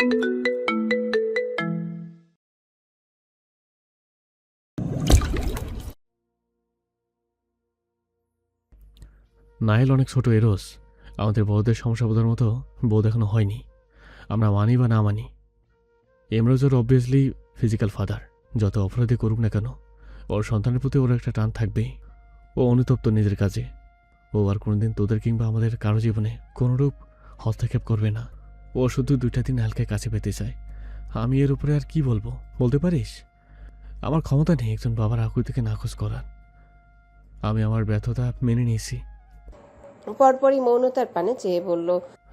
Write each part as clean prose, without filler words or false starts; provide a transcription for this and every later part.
Nile অনেক ছোট arrows, আমাদের বড়দের সমস্যা বোঝার মতো বোধ এখনো হয়নি। আমরা মানি বা না মানি, এমরোজের অবভিয়াসলি ফিজিক্যাল ফাদার। যত অপরাধী করুক না কেন, ওর সন্তানের প্রতি ওর একটা টান থাকবেই। ও অনুতপ্ত নিজের কাজে। ও আর কোনোদিন তোদের কিংবা আমাদের কারো জীবনে কোনোরূপ হস্তক্ষেপ করবে না। ও শুধু 2টা দিন নাইলকে কাছে পেতে চায়। আমি এর উপরে আর কি বলবো, বলতে পারিস? আমার ক্ষমতা নেই একজন বাবার আকুতিকে নাকচ করার। আমি আমার ব্যর্থতা মেনে নিয়েছি। পরপরই মৌনতার পানে চেয়ে বলল,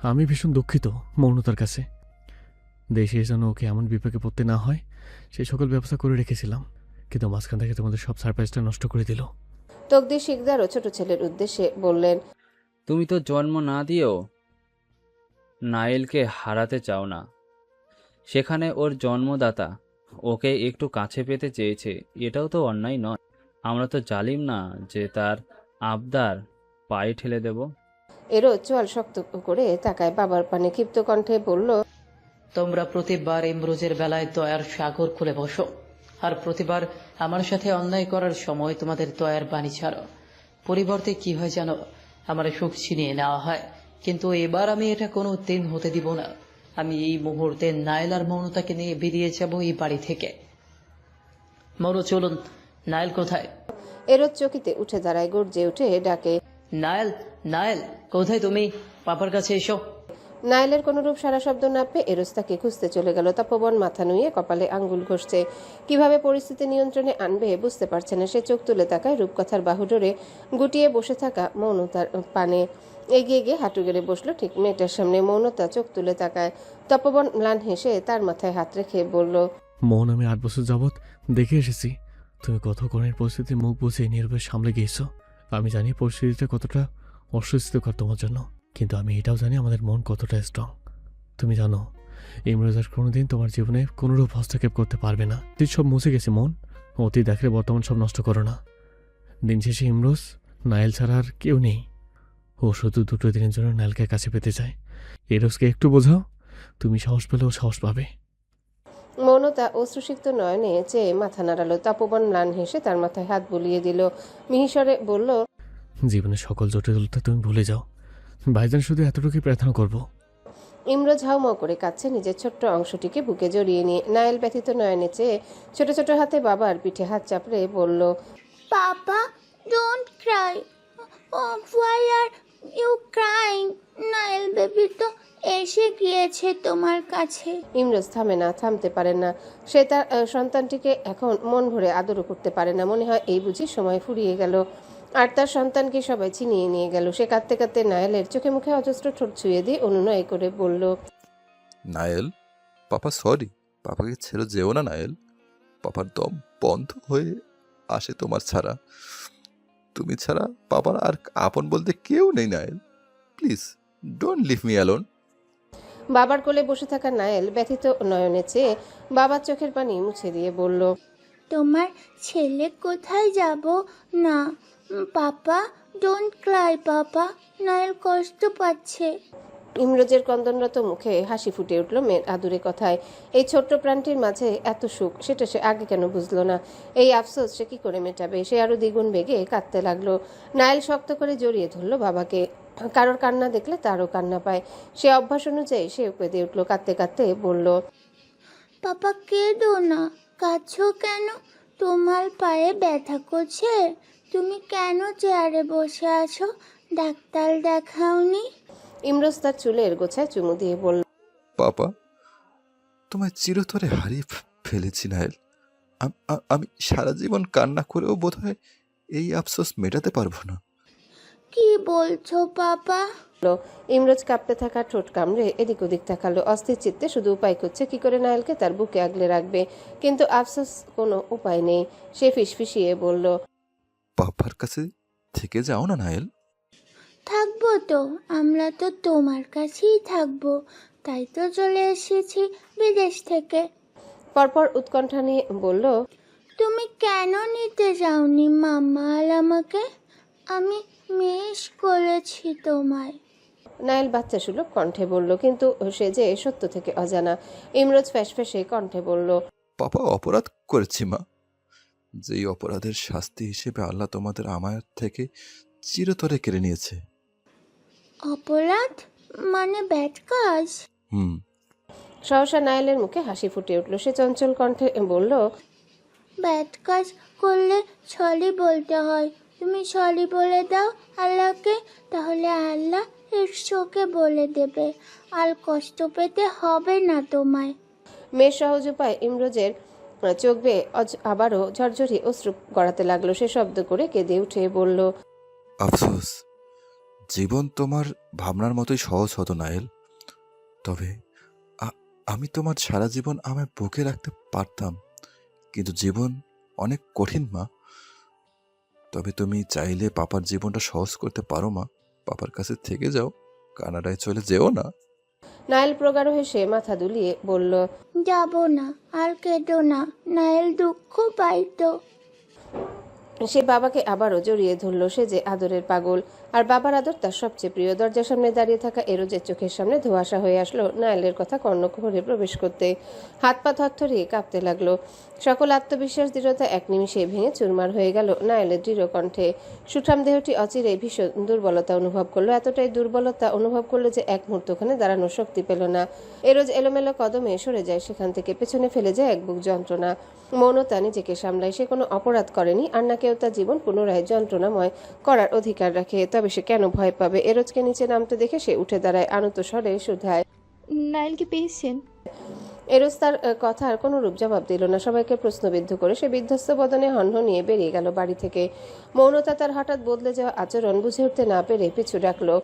আমি ভীষণ দুঃখিত মৌনতার কাছে। দেশে যেন ওকে এমন বিপাকে পড়তে না হয় সেই সকল ব্যবস্থা করে রেখেছিলাম, কিন্তু মাঝখান থেকে তোমাদের সব সারপ্রাইজটা নষ্ট করে দিল। তকদির শিকদারও ছোট ছেলের উদ্দেশ্যে বললেন, তুমি তো জন্ম না দিয়েও নাইলকে হারাতে চাও না। সেখানে ওর জন্মদাতা ওকে একটু কাছে পেতে চেয়েছে, এটাও তো অন্যায় নয়। আমরা তো জালিম না যে তার আবদার পায়ে ঠেলে দেব। এরও চোয়াল শক্ত করে তাকায় বাবার পানে, ক্ষিপ্ত কণ্ঠে বলল, তোমরা প্রতিবার ইমরোজের বেলায় দয়ার সাগর খুলে বসো, আর প্রতিবার আমার সাথে অন্যায় করার সময় তোমাদের দয়ার বাণী ছাড়ো। পরিবর্তে কি হয় জানো, আমার সুখ ছিনিয়ে নেওয়া হয়। কিন্তু এবার আমি এটা কোনো দিন হতে দিব না। আমি এই মুহূর্তে নাইল আর মৌনতাকে নিয়ে বেরিয়ে যাব এই বাড়ি থেকে। মৌন, চলুন। নাইল কোথায়? এরও চকিতে উঠে দাঁড়ায়, গর্জে উঠে ডাকে, নাইল, নাইল কোথায় তুমি? পাপার কাছে এসো। নাইলের কোনো রূপ সারা শব্দ না পেয়ে এরোজ তাকে খুঁজতে চলে গেল। তপবন মাথা নুয়ে কপালে আঙ্গুল ঘষছে। কিভাবে পরিস্থিতি নিয়ন্ত্রণে আনবে বুঝতে পারছে না সে। চোখ তুলে তাকায় রূপকথার বাহুডোরে গুটিয়ে বসে থাকা মৌনতার পানে। এগিয়ে গিয়ে হাঁটু গেড়ে বসলো ঠিক মেয়েটার সামনে। মৌনতা চোখ তুলে তাকায়। তপবন ম্লান হেসে তার মাথায় হাত রেখে বলল, মন, আমি 8 বছর যাবৎ দেখে এসেছি তুমি কত কঠিন পরিস্থিতির মুখ বুঝে নির্ভয়ে সামলে গিয়েছো। আমি জানি পরিস্থিতিটা কতটা অস্বস্তিকর তোমার জন্য, কিন্তু আমি এটাও জানি আমাদের মন কতটা স্ট্রং। তুমি জানো ইমরোজ আর কোনোদিন তোমার জীবনে কোনোরূপ হস্তক্ষেপ করতে পারবে না। অতীত সব মুছে গেছে মন, অতীত দেখলে বর্তমান সব নষ্ট করো না। দিন শেষে ইমরোজ নাইল ছাড়া আর কেউ নেই। ও শুধু 2টো দিনের জন্য নাইলকে কাছে পেতে চায়। এরোজকে একটু বোঝাও, তুমি সাহস পেলেও সাহস পাবে। মৌনতা অশ্রুসিক্ত নয়নে চেয়ে মাথা নাড়ালো। তপবন ম্লান হেসে তার মাথায় হাত বুলিয়ে দিল। মিহিসরে বলল, জীবনের সকল জটিলতা তুমি ভুলে যাও, ভাইজান শুধু এতটুকুই প্রার্থনা করব। ইমরোজ হাউমাউ করে কাঁদছে নিজের ছোট্ট অংশটিকে বুকে জড়িয়ে নিয়ে। নাইল ব্যথিত নয়নে চেয়ে ছোট ছোট হাতে বাবার পিঠে হাত চাপড়ে বলল, Papa, don't cry. Oh, why are you crying? Nile baby তো এসে গিয়েছে তোমার কাছে। ইমরোজ থামতে পারে না। সে তার সন্তানটিকে এখন মন ভরে আদরও করতে পারে না। মনে হয় এই বুঝি সময় ফুরিয়ে গেল আর তার সন্তানকে সবাই ছিনিয়ে নিয়ে গেল। সে কাঁদতে কাঁদতে নায়েলের চোখে মুখে অজস্র ঠোঁট ছুঁয়ে দিয়ে অনুনয় করে বলল, নায়েল, পাপা সরি। পাপাকে ছেড়ে যেও না নায়েল। পাপার দম বন্ধ হয়ে আসে তোমার ছাড়া। তুমি ছাড়া পাপার আর আপন বলতে কেউ নেই Nayel. Please don't leave me alone. বাবার কোলে বসে থাকা নায়েল ব্যথিত নয়নে চেয়ে বাবার চোখের পানি মুছে দিয়ে বলল, তোমার ছেলে কোথায় যাব না? পাপা, ডোন্ট ক্রাই পাপা, নাইল কষ্ট পাচ্ছে। ইমরোজের ক্রন্দনরত মুখে হাসি ফুটে উঠল মেয়ের আদুরে কথায়। এই ছোট্ট প্রাণটির মাঝে এত সুখ, সেটা সে আগে কেন বুঝলো না? এই আফসোস সে কি করে মেটাবে? সে আরো দ্বিগুণ বেগে কাঁদতে লাগলো। নাইল শক্ত করে জড়িয়ে ধরলো বাবাকে। কারোর কান্না দেখলে তারও কান্না পায়। সে অভ্যাস অনুযায়ী সে কেঁদে উঠলো। কাঁদতে কাঁদতে বলল, পাপা কেঁদো না, কাঁদছো কেন? তোমার পায়ে ব্যথা করছে? তুমি কেন চেয়ারে বসে আছো? ডাক্তার দেখাওনি? ইমরোজ তার চুলের গোছায় চুমু দিয়ে বলল, পাপা, তোমায় চিরতরে হারিয়ে ফেলেছি নায়েল। আমি সারা জীবন কান্না করেও বোধহয় এই আফসোস মেটাতে পারবো না। কি বলছো পাপা? ইমরোজ কাঁপতে থাকা ঠোঁট কামড়ে এদিক ওদিক তাকালো। অস্থির চিত্তে শুধু উপায় করছে কি করে নায়েলকে তার বুকে আগলে রাখবে, কিন্তু আফসোস কোনো উপায় নেই। সে ফিসফিসিয়ে বলল, পাপার কাছে থেকে যাও না নায়েল। থাকবো তো, আমরা তো তোমার কাছেই থাকবো। তাই তো চলে এসেছি বিদেশ থেকে। পরপর উৎকণ্ঠা নিয়ে বলল, তুমি কেন নিতে যাওনি মাম্মা আর আমাকে? আমি মিস করেছি তোমায়। নাইল বাচ্চা সুলভ কণ্ঠে বলল, কিন্তু সে যে সত্য থেকে অজানা। ইমরোজ ফ্যাসফ্যাসে কণ্ঠে বলল, পাপা অপরাধ করেছি মা, যেই অপরাধের শাস্তি হিসেবে আল্লাহ তোমাদের আমার থেকে চিরতরে কেড়ে নিয়েছে। অপরাধ মানে ব্যাড কাজ? হুম। সহসা নাইলের মুখে হাসি ফুটে উঠল। সে চঞ্চল কণ্ঠে বলল, ব্যাড কাজ করলে সরি বলতে হয়। তুমি সরি বলে দাও আল্লাহকে, তাহলে আল্লাহ এর চোখে বলে দেবে, আর কষ্ট পেতে হবে না তোমায়। মেয়ের সহজ উপায় ইমরোজের চোখ বেয়ে আবারও ঝরঝরি অশ্রু গড়াতে লাগলো। সে শব্দ করে কেঁদে উঠে বলল, আফসোস, জীবন তোমার ভাবনার মতোই সহজ হতো নাইল। তবে আমি তোমার সারা জীবন আমার বুকে রাখতে পারতাম, কিন্তু জীবন অনেক কঠিন মা। তবে তুমি চাইলে পাপার জীবনটা সহজ করতে পারো মা। পাপার কাছে থেকে যাও, কানাডায় চলে যেও না। নাইল প্রগাঢ় হেসে মাথা দুলিয়ে বলল, যাব না, আর কেঁদো না, নাইল দুঃখ পাইতো। সে বাবাকে আবারও জড়িয়ে ধরল। সে যে আদরের পাগল, আর বাবার আদর তার সবচেয়ে প্রিয়। দরজার সামনে দাঁড়িয়ে থাকা এরোজের চোখের সামনে ধোঁয়াশা হয়ে আসলো নাইলের কথা কর্ণকুহরে প্রবেশ করতে। হাত পা থরথরিয়ে কাঁপতে লাগলো। সকল আত্মবিশ্বাস দৃঢ়তা এক নিমিষে ভেঙে চুরমার হয়ে গেল নাইলের দৃঢ় কণ্ঠে। সুঠাম দেহটি অচিরেই ভীষণ দুর্বলতা অনুভব করলো। এতটাই দুর্বলতা অনুভব করলো যে এক মুহূর্তখানে দাঁড়ানোর শক্তি পেল না। এরোজ এলোমেলো কদমে সরে যায় সেখান থেকে, পেছনে ফেলে যায় এক বুক যন্ত্রণা। মৌনতা নিজেকে সামলায়। সে কোনো অপরাধ করেনি, আর না কেউ তার জীবন পুনরায় যন্ত্রণাময় করার অধিকার রাখে। তবে সে কেন ভয় পাবে? এরোজকে নিচে নামতে দেখে সে উঠে দাঁড়ায়, আনত স্বরে শুধায়, নাইলকে পেয়েছেন? এরোজ তার কথার কোনো রূপ জবাব দিল না। সবাইকে প্রশ্নবিদ্ধ করে সে বিধ্বস্ত বদনে হনহনিয়ে বেরিয়ে গেল বাড়ি থেকে। মৌনতা তার হঠাৎ বদলে যাওয়া আচরণ বুঝে উঠতে না পেরে পিছু ডাকলো।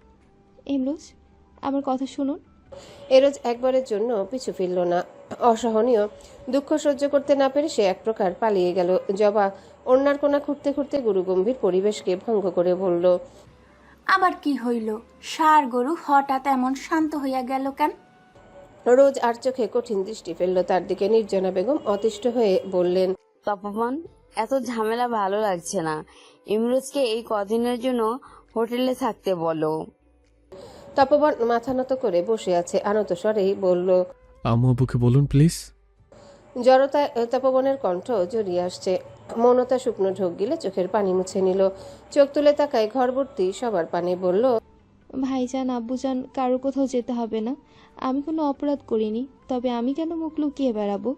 ইমরোজ, আমার কথা শুনুন। এরোজ একবারের জন্য পিছু ফিরল না। অসহনীয় দুঃখ সহ্য করতে না পেরে সে এক প্রকার পালিয়ে গেল। জবা ওড়নার কোণা খুঁড়তে খুঁড়তে গুরুগম্ভীর পরিবেশকে ভঙ্গ করে বলল, আবার কি হইল? ষাঁড় গরু হঠাৎ এমন শান্ত হইয়া গেল কেন? রোজ আর চোখে কঠিন দৃষ্টি ফেলল তার দিকে। নির্জনা বেগম অতিষ্ঠ হয়ে বললেন, তপমান, এত ঝামেলা ভালো লাগছে না। ইমরোজকে এই কদিনের জন্য হোটেলে থাকতে বলো। তপবন মাথা নত করে বসে আছে, আনত স্বরেই বলল। আম্মু আব্বুকে বলুন প্লিজ। জড়তায় তপবনের কণ্ঠ জড়িয়ে আসছে। মৌনতা শুকনো ঢোক গিলে চোখের পানি মুছে নিল। চোখ তুলে তাকায় ঘরভর্তি সবার পানি। বলল, ভাইজান, আব্বুজান, কারো কোথাও যেতে হবে না। আমি কোনো অপরাধ করিনি, তবে আমি কেন মুখ লুকিয়ে বেড়াবো?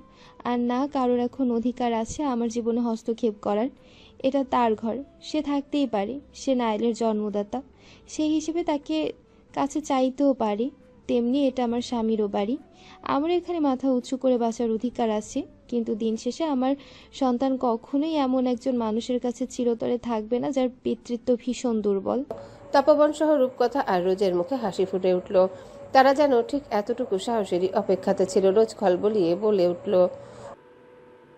আর না, কারোর এখন অধিকার আছে আমার জীবনে হস্তক্ষেপ করার। এটা তার ঘর, সে থাকতেই পারে। সে নাইলের জন্মদাতা, সেই হিসেবে তাকে কাছে চাইতেও পারি। তেমনি এটা আমার স্বামীরও বাড়ি। আমার এখানে মাথা উঁচু করে বাঁচার অধিকার আছে, কিন্তু দিন শেষে আমার সন্তান কখনোই এমন একজন মানুষের কাছে চিরতরে থাকবে না যার পিতৃত্ব ভীষণ দুর্বল। তপবন সহ রূপকথা আর রোজের মুখে হাসি ফুটে উঠল। তারা যেন ঠিক এতটুকু সাহসেরই অপেক্ষাতে ছিল। রোজ খলবলিয়ে বলে উঠল,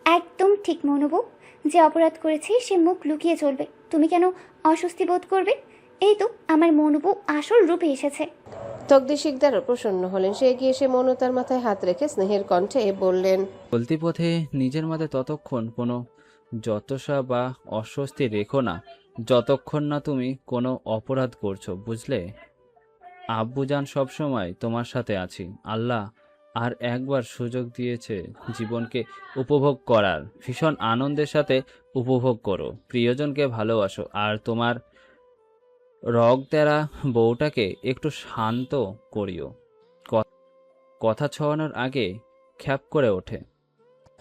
একদম ঠিক মনোবু। যে অপরাধ করেছে সে মুখ লুকিয়ে চলবে, তুমি কেন অস্বস্তি বোধ করবে? এই তো আমার মনোবু আসল রূপে এসেছে। তকদি শিকদারও প্রসন্ন হলেন। সে এগিয়ে এসে মৌনতার মাথায় হাত রেখে স্নেহের কণ্ঠে বললেন, চলতি পথে নিজের মাঝে ততক্ষণ কোনো যতসা বা অস্বস্তি রেখো না যতক্ষণ না তুমি কোনো অপরাধ করছো, বুঝলে? আব্বুজান সবসময় তোমার সাথে আছি। আল্লাহ আর একবার সুযোগ দিয়েছে জীবনকে উপভোগ করার। ভীষণ আনন্দের সাথে উপভোগ করো, প্রিয়জনকে ভালোবাসো, আর তোমার রগতেরা বউটাকে একটু শান্ত করিও। কথা ছড়ানোর আগে খ্যাপ করে ওঠে।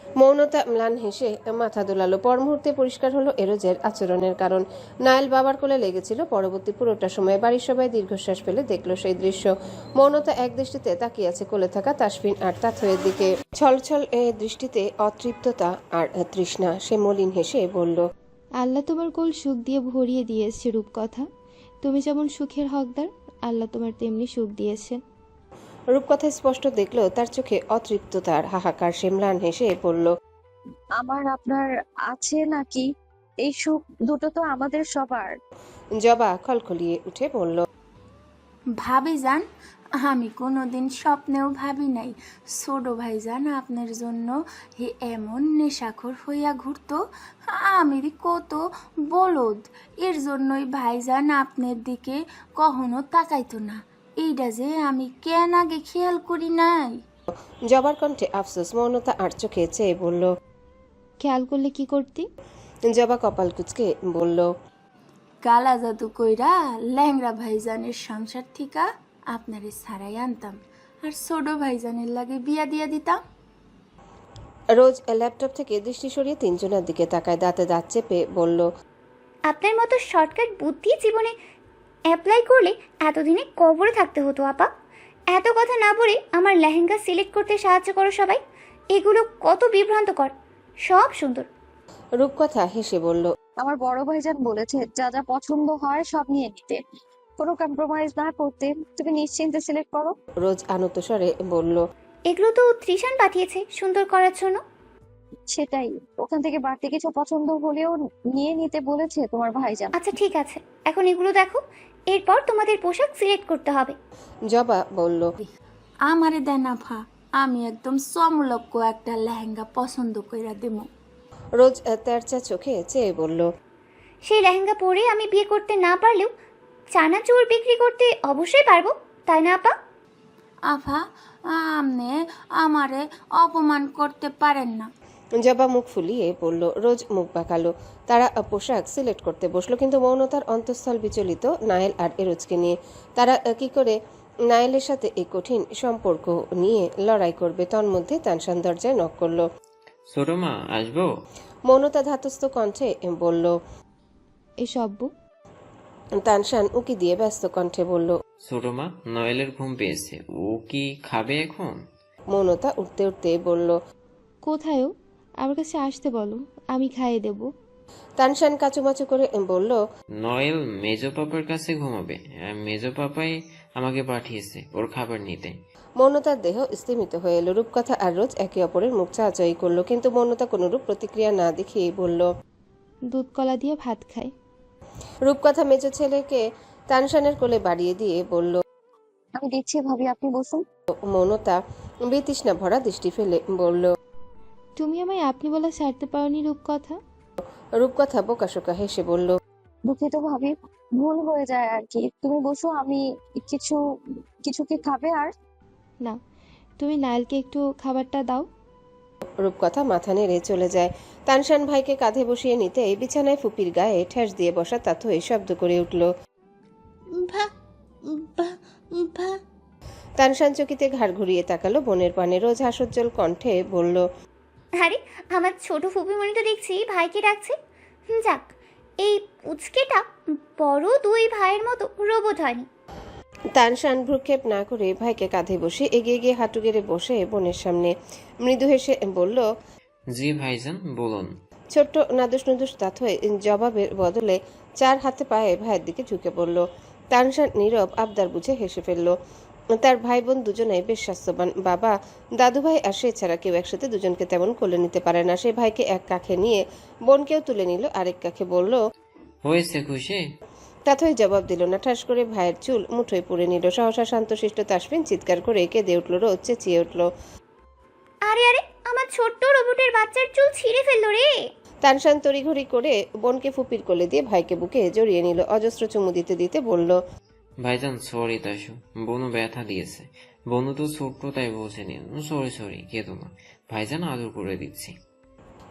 মৌনতা ম্লান হেসে মাথা দোলালো। পর মুহূর্তে পরিষ্কার হলো এরোজের আচরণের কারণ। নাইল বাবার কোলে লেগেছিল পরবর্তী পুরোটা সময়। বাড়ির সবাই দীর্ঘশ্বাস ফেলে দেখলো সেই দৃশ্য। মৌনতা এক দৃষ্টিতে তাকিয়ে আছে কোলে থাকা তাসফিন আর তাথয়ের দিকে। ছলছল দৃষ্টিতে অতৃপ্ততা আর তৃষ্ণা। সে মলিন হেসে বলল, আল্লাহ তোমার কোল সুখ দিয়ে ভরিয়ে দিয়েছে রূপকথা। তুমি যেমন সুখের হকদার, আল্লাহ তোমার তেমনি সুখ দিয়েছেন। রূপকথা স্পষ্ট দেখলো তার চোখে অতৃপ্ততার হাহাকার। সে ম্লান হেসে বলল, আমার আপনার আছে নাকি? এই সুখ দুটো তো আমাদের সবার। জবা খলখলিয়ে উঠে বলল, ভাবিজান, আমি কোনোদিন স্বপ্নেও ভাবি নাই ছোট ভাইজান আপনার জন্য এমন নেশাখোর হইয়া ঘুরতো। আমি কত বলদ, এর জন্যই ভাইজান আপনার দিকে কখনো তাকাইতো না। এইটা যে আমি কেন আগে খেয়াল করি নাই। জবার কণ্ঠে আফসোস। মৌনতা আর চোখে চেয়ে বলল। খেয়াল করলে কি করতি? জবা কপাল কুচকে বলল। কালা জাদু কইরা ল্যাংরা ভাইজানের সংসার থিকা আপনারে ছাড়াই আনতাম আর ছোট ভাইজানের লাগে বিয়া দিয়া দিতাম। রোজ ল্যাপটপ থেকে দৃষ্টি সরিয়ে তিনজনের দিকে তাকায়, দাঁতে দাঁত চেপে বলল। আপনার মতো শর্টকাট বুদ্ধি জীবনে অ্যাপ্লাই করলে এতদিনে কবরে থাকতে হতো আপা। এত কথা না বলে আমার লেহেঙ্গা সিলেক্ট করতে সাহায্য করো সবাই। এগুলো কত বিভ্রান্তকর, সব সুন্দর। রূপকথা হেসে বলল। আমার বড় ভাইজান বলেছে যা যা পছন্দ হয় সব নিয়ে নিতে, কোনো কম্প্রোমাইজ না করতে। তুমি নিশ্চিন্তে সিলেক্ট করো। রোজ আনত স্বরে বলল। এগুলো তো ত্রিশান পাঠিয়েছে সুন্দর করার জন্য। সেটাই, ওখান থেকে বাড়তি কিছু পছন্দ হলেও নিয়ে নিতে বলেছে তোমার ভাইজান। আচ্ছা ঠিক আছে, এখন এগুলো দেখো, এরপর তোমাদের পোশাক সিলেক্ট করতে হবে। জবা বলল। আমারে দেন আফা, আমি একদম সমলক্ষ একটা লেহেঙ্গা পছন্দ কইরা দেবো। রোজ তেরচা চোখে চেয়ে বলল। সেই লেহেঙ্গা পরে আমি বিয়ে করতে না পারলেও চানাচুর বিক্রি করতে অবশ্যই পারবো, তাই না আপা? আফা, আপনি আমারে অপমান করতে পারেন না। জবা মুখ ফুলিয়ে বলল। রোজ মুখ বাঁকালো। তারা পোশাক সিলেক্ট করতে বসলো, কিন্তু মৌনতার অন্তঃস্থল বিচলিত নায়েল আর এরোজকে নিয়ে। তারা কি করে নায়েলের সাথে এই কঠিন সম্পর্ক নিয়ে লড়াই করবে? তন্মধ্যে তানসান দরজায় নক করলো। ছোট মা, আসবো? মৌনতা ধাতস্থ কণ্ঠে বলল। এসব তানসান উকি দিয়ে ব্যস্ত কণ্ঠে বলল। ছোট মা, নয়েলের ঘুম পেয়েছে, ও কি খাবে এখন? মৌনতা উঠতে উঠতে বলল। কোথায় ও? আমার কাছে আসতে বলো, আমি খাইয়ে দেব। তানসান কাচুমাচু করে বলল। নয়েল মেজো পাপার কাছে ঘুমাবে, মেজো পাপাই আমাকে পাঠিয়েছে ওর খাবার নিতে। মৌনতার দেহ স্থিমিত হয়ে এলো। রূপকথা আর রোজ একে অপরের মুখ চাচাই করলো, কিন্তু মৌনতা কোনরূপ প্রতিক্রিয়া না দেখিয়েই বলল। দুধ কলা দিয়ে ভাত খাই। রূপকথা মেজো ছেলেকে তানসানের কোলে বাড়িয়ে দিয়ে বলল। আমি দিচ্ছি ভাবি, আপনি বসুন। মৌনতা বিতৃষ্ণা ভরা দৃষ্টি ফেলে বলল। তুমি আমায় আপনি বলা ছাড়তে পারোনি রূপকথা। রূপকথা বোকাশোকা হেসে বলল। দুঃখিত ভাবি, ভুল হয়ে যায় আর কি। তুমি বসো, আমি কিছু কিছু কি খাবে? আর না, তুমি নাইলকে একটু খাবারটা দাও। রূপকথা মাথা নেড়ে চলে যায়। তানসান ভাইকে কাঁধে বসিয়ে নিতে বিছানায় ফুপির গায়ে ঠেস দিয়ে বসা তাথই শব্দ করে উঠল। ভা ভা ভা। তানসান চকিতে ঘাড় ঘুরিয়ে তাকালো বোনের পানে। রোজ হাস্যোজ্জ্বল কণ্ঠে বলল। আরে আমার ছোট ফুপিমণিটা দেখছি ভাইকে ডাকছে। যাক, এই পুচকেটা বড় দুই ভাইয়ের মতো রোবট হয়নি। তানসান ভ্রুক্ষেপ না করে ভাইকে কাঁধে বসে এগিয়ে গিয়ে হাঁটু গেড়ে বসে বোনের সামনে মৃদু হেসে বলল। জি ভাইজান, বলুন। ছোট্ট নাদুস নুদুস তাথই জবাবের বদলে চার হাতে পায়ে ভাইয়ের দিকে ঝুঁকে পড়ল। তানসান নীরব আবদার বুঝে হেসে ফেলল। তার ভাই বোন দুজনেই বেশ স্বাস্থ্যবান। বাবা, দাদু ভাই আর সে ছাড়া কেউ একসাথে দুজনকে তেমন কোলে নিতে পারে না। সে ভাইকে এক কাঁখে নিয়ে বোনকেও তুলে নিল আরেক কাঁখে। বলল। হয়েছে খুশি? তাথই জবাব দিল না। ঠাস করে ভাইয়ের চুল মুঠোয় পুড়ে নিল। সহসা শান্তশিষ্ট তাসফিন চিৎকার করে কেঁদে উঠল। রোজ চেঁচিয়ে উঠল। আরে আরে, আমার ছোট্ট রোবটের বাচ্চার চুল ছিঁড়ে ফেললো রে। তানসান তড়িঘড়ি করে বোনকে ফুপির কোলে দিয়ে ভাইকে বুকে জড়িয়ে নিল। অজস্র চুমু দিতে দিতে বলল। ভাইজান সরি তাসু, বনু ব্যথা দিয়েছে। বনু তো ছোট্ট তাই বোঝেনি। সরি সরি, কেঁদো না ভাইজান, আদর করে দিচ্ছি।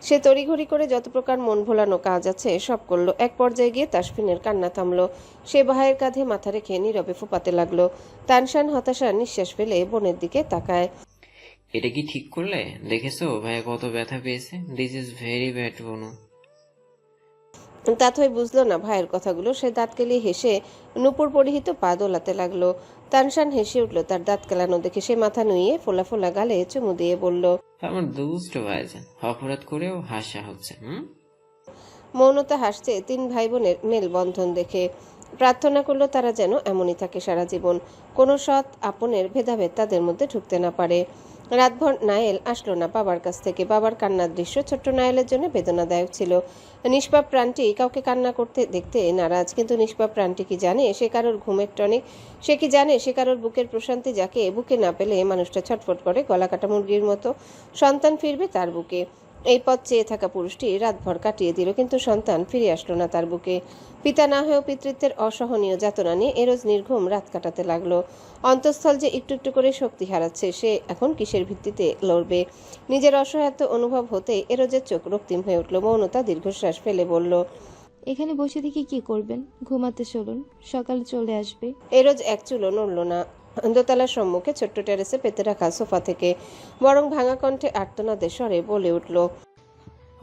সে তড়িঘড়ি করে যত প্রকার মন ভোলানো কাজ আছে সব করলো। এক পর্যায়ে গিয়ে তাসফিনের কান্না থামলো। সে ভাইয়ের কাঁধে মাথা রেখে নীরবে ফোঁপাতে লাগলো। তানসান হতাশার নিঃশ্বাস ফেলে বোনের দিকে তাকায়। এটা কি ঠিক করলে? দেখেছো ভাইয়া কত ব্যথা পেয়েছে? দিস ইজ ভেরি ব্যাড বনু। তাথই বুঝলো না ভাইয়ের কথাগুলো। সে দাঁত কেলিয়ে হেসে নুপুর পরিহিত পা দোলাতে লাগলো। তানসান হেসে উঠল তার দাঁত কেলানো দেখে। সে মাথা নুইয়ে ফোলা ফোলা গালে চুমু দিয়ে বলল। আমার দুষ্ট ভাইজান, অপরাধ করেও হাসা হচ্ছে। মৌনতা হাসছে তিন ভাই বোনের মেলবন্ধন দেখে। প্রার্থনা করলো তারা যেন এমনই থাকে সারা জীবন। কোনো সৎ আপনের ভেদাভেদ তাদের মধ্যে ঢুকতে না পারে। রাতভর নায়েল আসলো না বাবার কাছ থেকে। বাবার কান্নার দৃশ্য ছোট্ট নায়েলের জন্য বেদনাদায়ক ছিল। নিষ্পাপ প্রাণটি কাউকে কান্না করতে দেখতে নারাজ, কিন্তু নিষ্পাপ প্রাণটি কি জানে সে কারোর ঘুমের টনিক? সে কি জানে সে কারোর বুকের প্রশান্তি, যাকে বুকে না পেলে মানুষটা ছটফট করে গলা কাটা মুরগির মতো? সন্তান ফিরবে তার বুকে, এই পথ চেয়ে থাকা পুরুষটি রাতভর কাটিয়ে দিল, কিন্তু সন্তান ফিরে আসলো না তার বুকে। পিতা না হয়েও পিতৃত্বের অসহনীয় যাতনা নিয়ে এরোজ নির্ঘুম রাত কাটাতে লাগলো। অন্তঃস্থল যে একটু একটু করে শক্তি হারাচ্ছে, সে এখন কিসের ভিত্তিতে লড়বে? নিজের অসহায়ত্ব অনুভব হতে এরোজের চোখ রক্তিম হয়ে উঠল। মৌনতা দীর্ঘশ্বাস ফেলে বলল, এখানে বসে থেকে কি করবেন? ঘুমাতে চলুন, সকালে চলে আসবে। এরোজ এক চুলও নড়ল না। দোতলার সম্মুখে ছোট্ট টেরেসে পেতে রাখা সোফা থেকে বরং ভাঙা কণ্ঠে আর্তনাদের স্বরে বলে উঠল,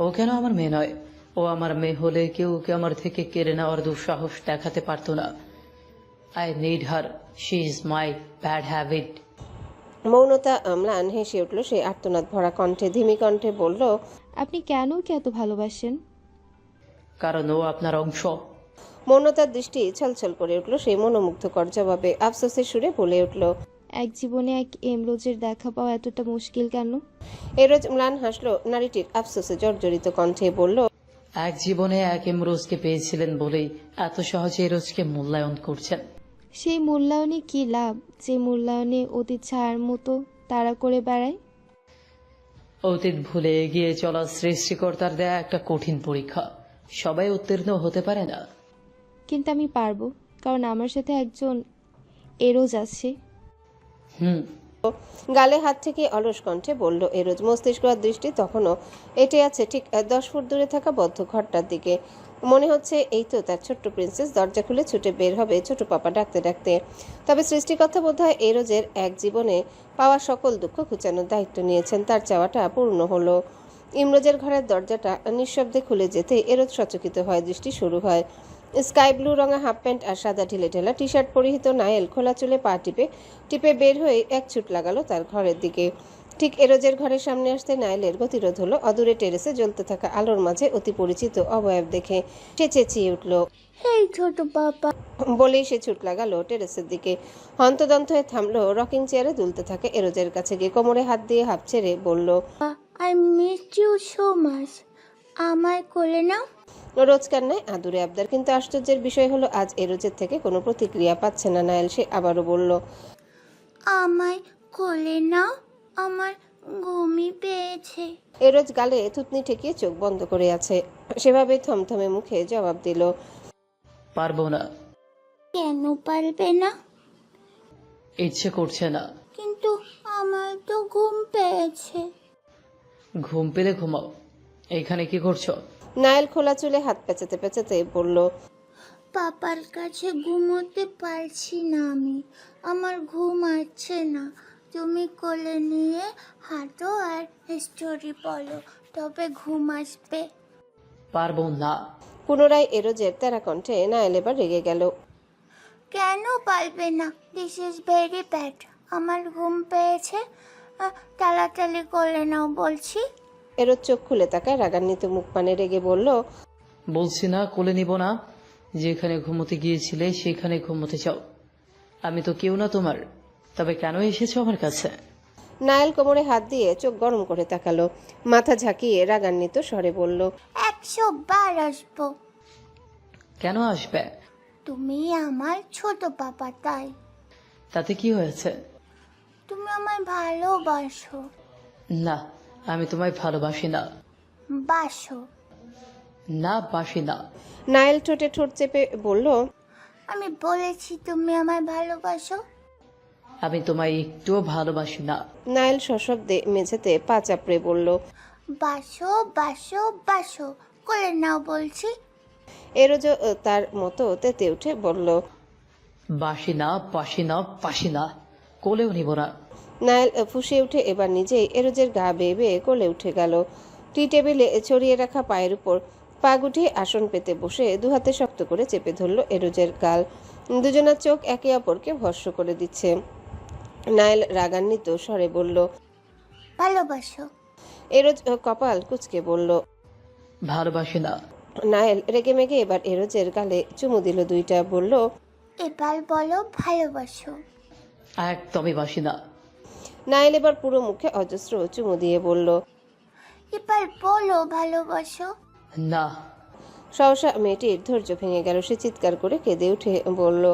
ও কেন আমার মেয়ে নয়? ও আমার মেয়ে হলে কেউ ওকে আমার থেকে কেড়ে নেওয়ার দুঃসাহস দেখাতে পারতো না। I need her, she is my bad habit. মৌনতা ম্লান হেসে উঠল সে আর্তনাদ ভরা কণ্ঠে। ধিমি কণ্ঠে বলল, আপনি কেন ওকে এত ভালোবাসেন? কারণ ও আপনার অংশ। মৌনতার দৃষ্টি ছলছল করে উঠল সেই মনোমুগ্ধকর জবাবে। আফসোসের সুরে বলে উঠল, এক জীবনে এক এমরোজের দেখা পাওয়া এতটা মুশকিল কেন? এরোজ ম্লান হাসলো নারীটির আফসোসে জর্জরিত কণ্ঠে বলল, এক জীবনে এক এমরোজকে পেয়েছিলেন বলেই এত সহজে এরোজকে মূল্যায়ন করছেন। সেই মূল্যায়নে কি লাভ, যে মূল্যায়নে অতীত ছায়ার মতো তাড়া করে বেড়ায়? অতীত ভুলে এগিয়ে চলা সৃষ্টিকর্তার দেয়া একটা কঠিন পরীক্ষা। সবাই উত্তীর্ণ হতে পারে না। কিন্তু আমি পারবো, কারণ আমার সাথে একজন এরোজ আছে। গালে হাত থেকে অলস কণ্ঠে বলল এরোজ। মস্তিষ্ক আর দৃষ্টি তখনও এটে আছে ঠিক 10 ফুট দূরে থাকা বদ্ধ ঘরটার দিকে। মনে হচ্ছে এই তো তার ছোট্ট প্রিন্সেস দরজা খুলে ছুটে বের হবে ছোট পাপা ডাকতে ডাকতে। তবে সৃষ্টিকর্তা বোধহয় এরোজের এক জীবনে পাওয়া সকল দুঃখ ঘুচানোর দায়িত্ব নিয়েছেন। তার চাওয়াটা পূর্ণ হলো। ইমরোজের ঘরের দরজাটা নিঃশব্দে খুলে যেতে এরোজ সচকিত হয়। দৃষ্টি শুরু হয় স্কাই ব্লু রঙা হাফ প্যান্ট আর সাদা ঢিলে ঢেলা টি শার্ট পরিহিত নায়েল খোলা চুলে পা টিপে টিপে বের হয়ে এক ছুট লাগালো তার ঘরের দিকে। ঠিক এরোজের ঘরের সামনে আসতে নায়েলের গতিরোধ হলো। অদূরে টেরেসে জ্বলতে থাকা আলোর মাঝে অতি পরিচিত অবয়ব দেখে সে চেঁচিয়ে উঠল, হেই ছোট পাপা। বলেই সে ছুট লাগালো টেরেসের দিকে। হন্তদন্ত হয়ে থামলো। রকিং চেয়ারে দুলতে থাকে এরোজের কাছে গিয়ে কোমরে হাত দিয়ে হাঁপ ছেড়ে বলল, I miss you so much. আমায় কোলে নাও। রোজকার নয় আদুরে আবদার, কিন্তু আশ্চর্যের বিষয় হলো আজ এরোজের থেকে কোনো প্রতিক্রিয়া পাচ্ছে না নায়েল। সে আবারও বলল, আমায় কোলে নাও, আমার ঘুমই পেয়েছে। এরোজ গালে থুতনি ঠেকিয়ে চোখ বন্ধ করে আছে। সেভাবে থমথমে মুখে জবাব দিল, পারবো না। কেন পারবে না? ইচ্ছে করছে না। কিন্তু আমার তো ঘুম পেয়েছে। ঘুম পেলে ঘুমাও। এইখানে কি করছো? নায়েল খোলা চুলে হাত পেঁচাতে পেঁচাতে বলল, পাপার কাছে ঘুমোতে পারছি না আমি। আমার ঘুম আসছে না। তুমি কোলে নিয়ে হাঁটো আর স্টোরি বলো, তবে ঘুম আসবে। পারবো না। পুনরায় এরোজের তেরা কণ্ঠে নায়েল এবার রেগে গেল। কেন পারবে না? This is very bad. আমার ঘুম পেয়েছে। তাড়াতাড়ি কোলে নাও বলছি। এরোজ চোখ খুলে তাকায় রাগান্বিত মুখ পানে রেগে বলল, বলছি না কোলে নিব না। যেখানে ঘুমোতে গিয়েছিলে সেখানে ঘুমোতে চাও। আমি তো কেউ না তোমার। তবে কেন এসেছো আমার কাছে? নায়েল কোমরে হাত দিয়ে চোখ গরম করে তাকালো। মাথা ঝাঁকিয়ে রাগান্বিত স্বরে বলল, 100 বার আসবো। কেন আসবে? তুমি আমার ছোট পাপা, তাই। তাতে কি হয়েছে? তুমি আমায় ভালোবাসো। না, আমি তোমায় ভালোবাসি না। বাসো। না, বাসি না। নায়েল ঠোঁটে ঠোঁট চেপে বলল, আমি বলেছি তুমি আমায় ভালোবাসো। আমি তোমায় একটুও ভালোবাসি না। নায়েল সশব্দে মেঝেতে পা চাপড়ে বলল, বাসো বাসো বাসো, কোলে নাও বলছি। এরোজও তার মতো তেতে উঠে বলল, বাসি না, বাসি না, বাসি না। কোলেও নিব না। নায়েল ফুঁসে উঠে এবার নিজেই এরোজের গা বেয়ে বেয়ে কোলে উঠে গেল। টি টেবিলে ছড়িয়ে রাখা পায়ের উপর পা গুটিয়ে আসন পেতে বসে দুহাতে শক্ত করে চেপে ধরল এরোজের গাল। দুজনার চোখ একে অপরকে ভস্ম করে দিচ্ছে। নায়েল রাগান্বিত স্বরে বলল, ভালোবাসো। এরোজ কপাল কুঁচকে বলল, ভালোবাসি না। নায়েল রেগে মেগে এবার এরোজের গালে চুমু দিল দুইটা। বলল, এবার বলো ভালোবাসো। একদমই বাসি না। নায়েল এবার পুরো মুখে অজস্র চুমু দিয়ে বলল, এবার বলো ভালোবাসো। না। সহসা মেয়েটির ধৈর্য ভেঙে গেল। সে চিৎকার করে কেঁদে উঠে বলল,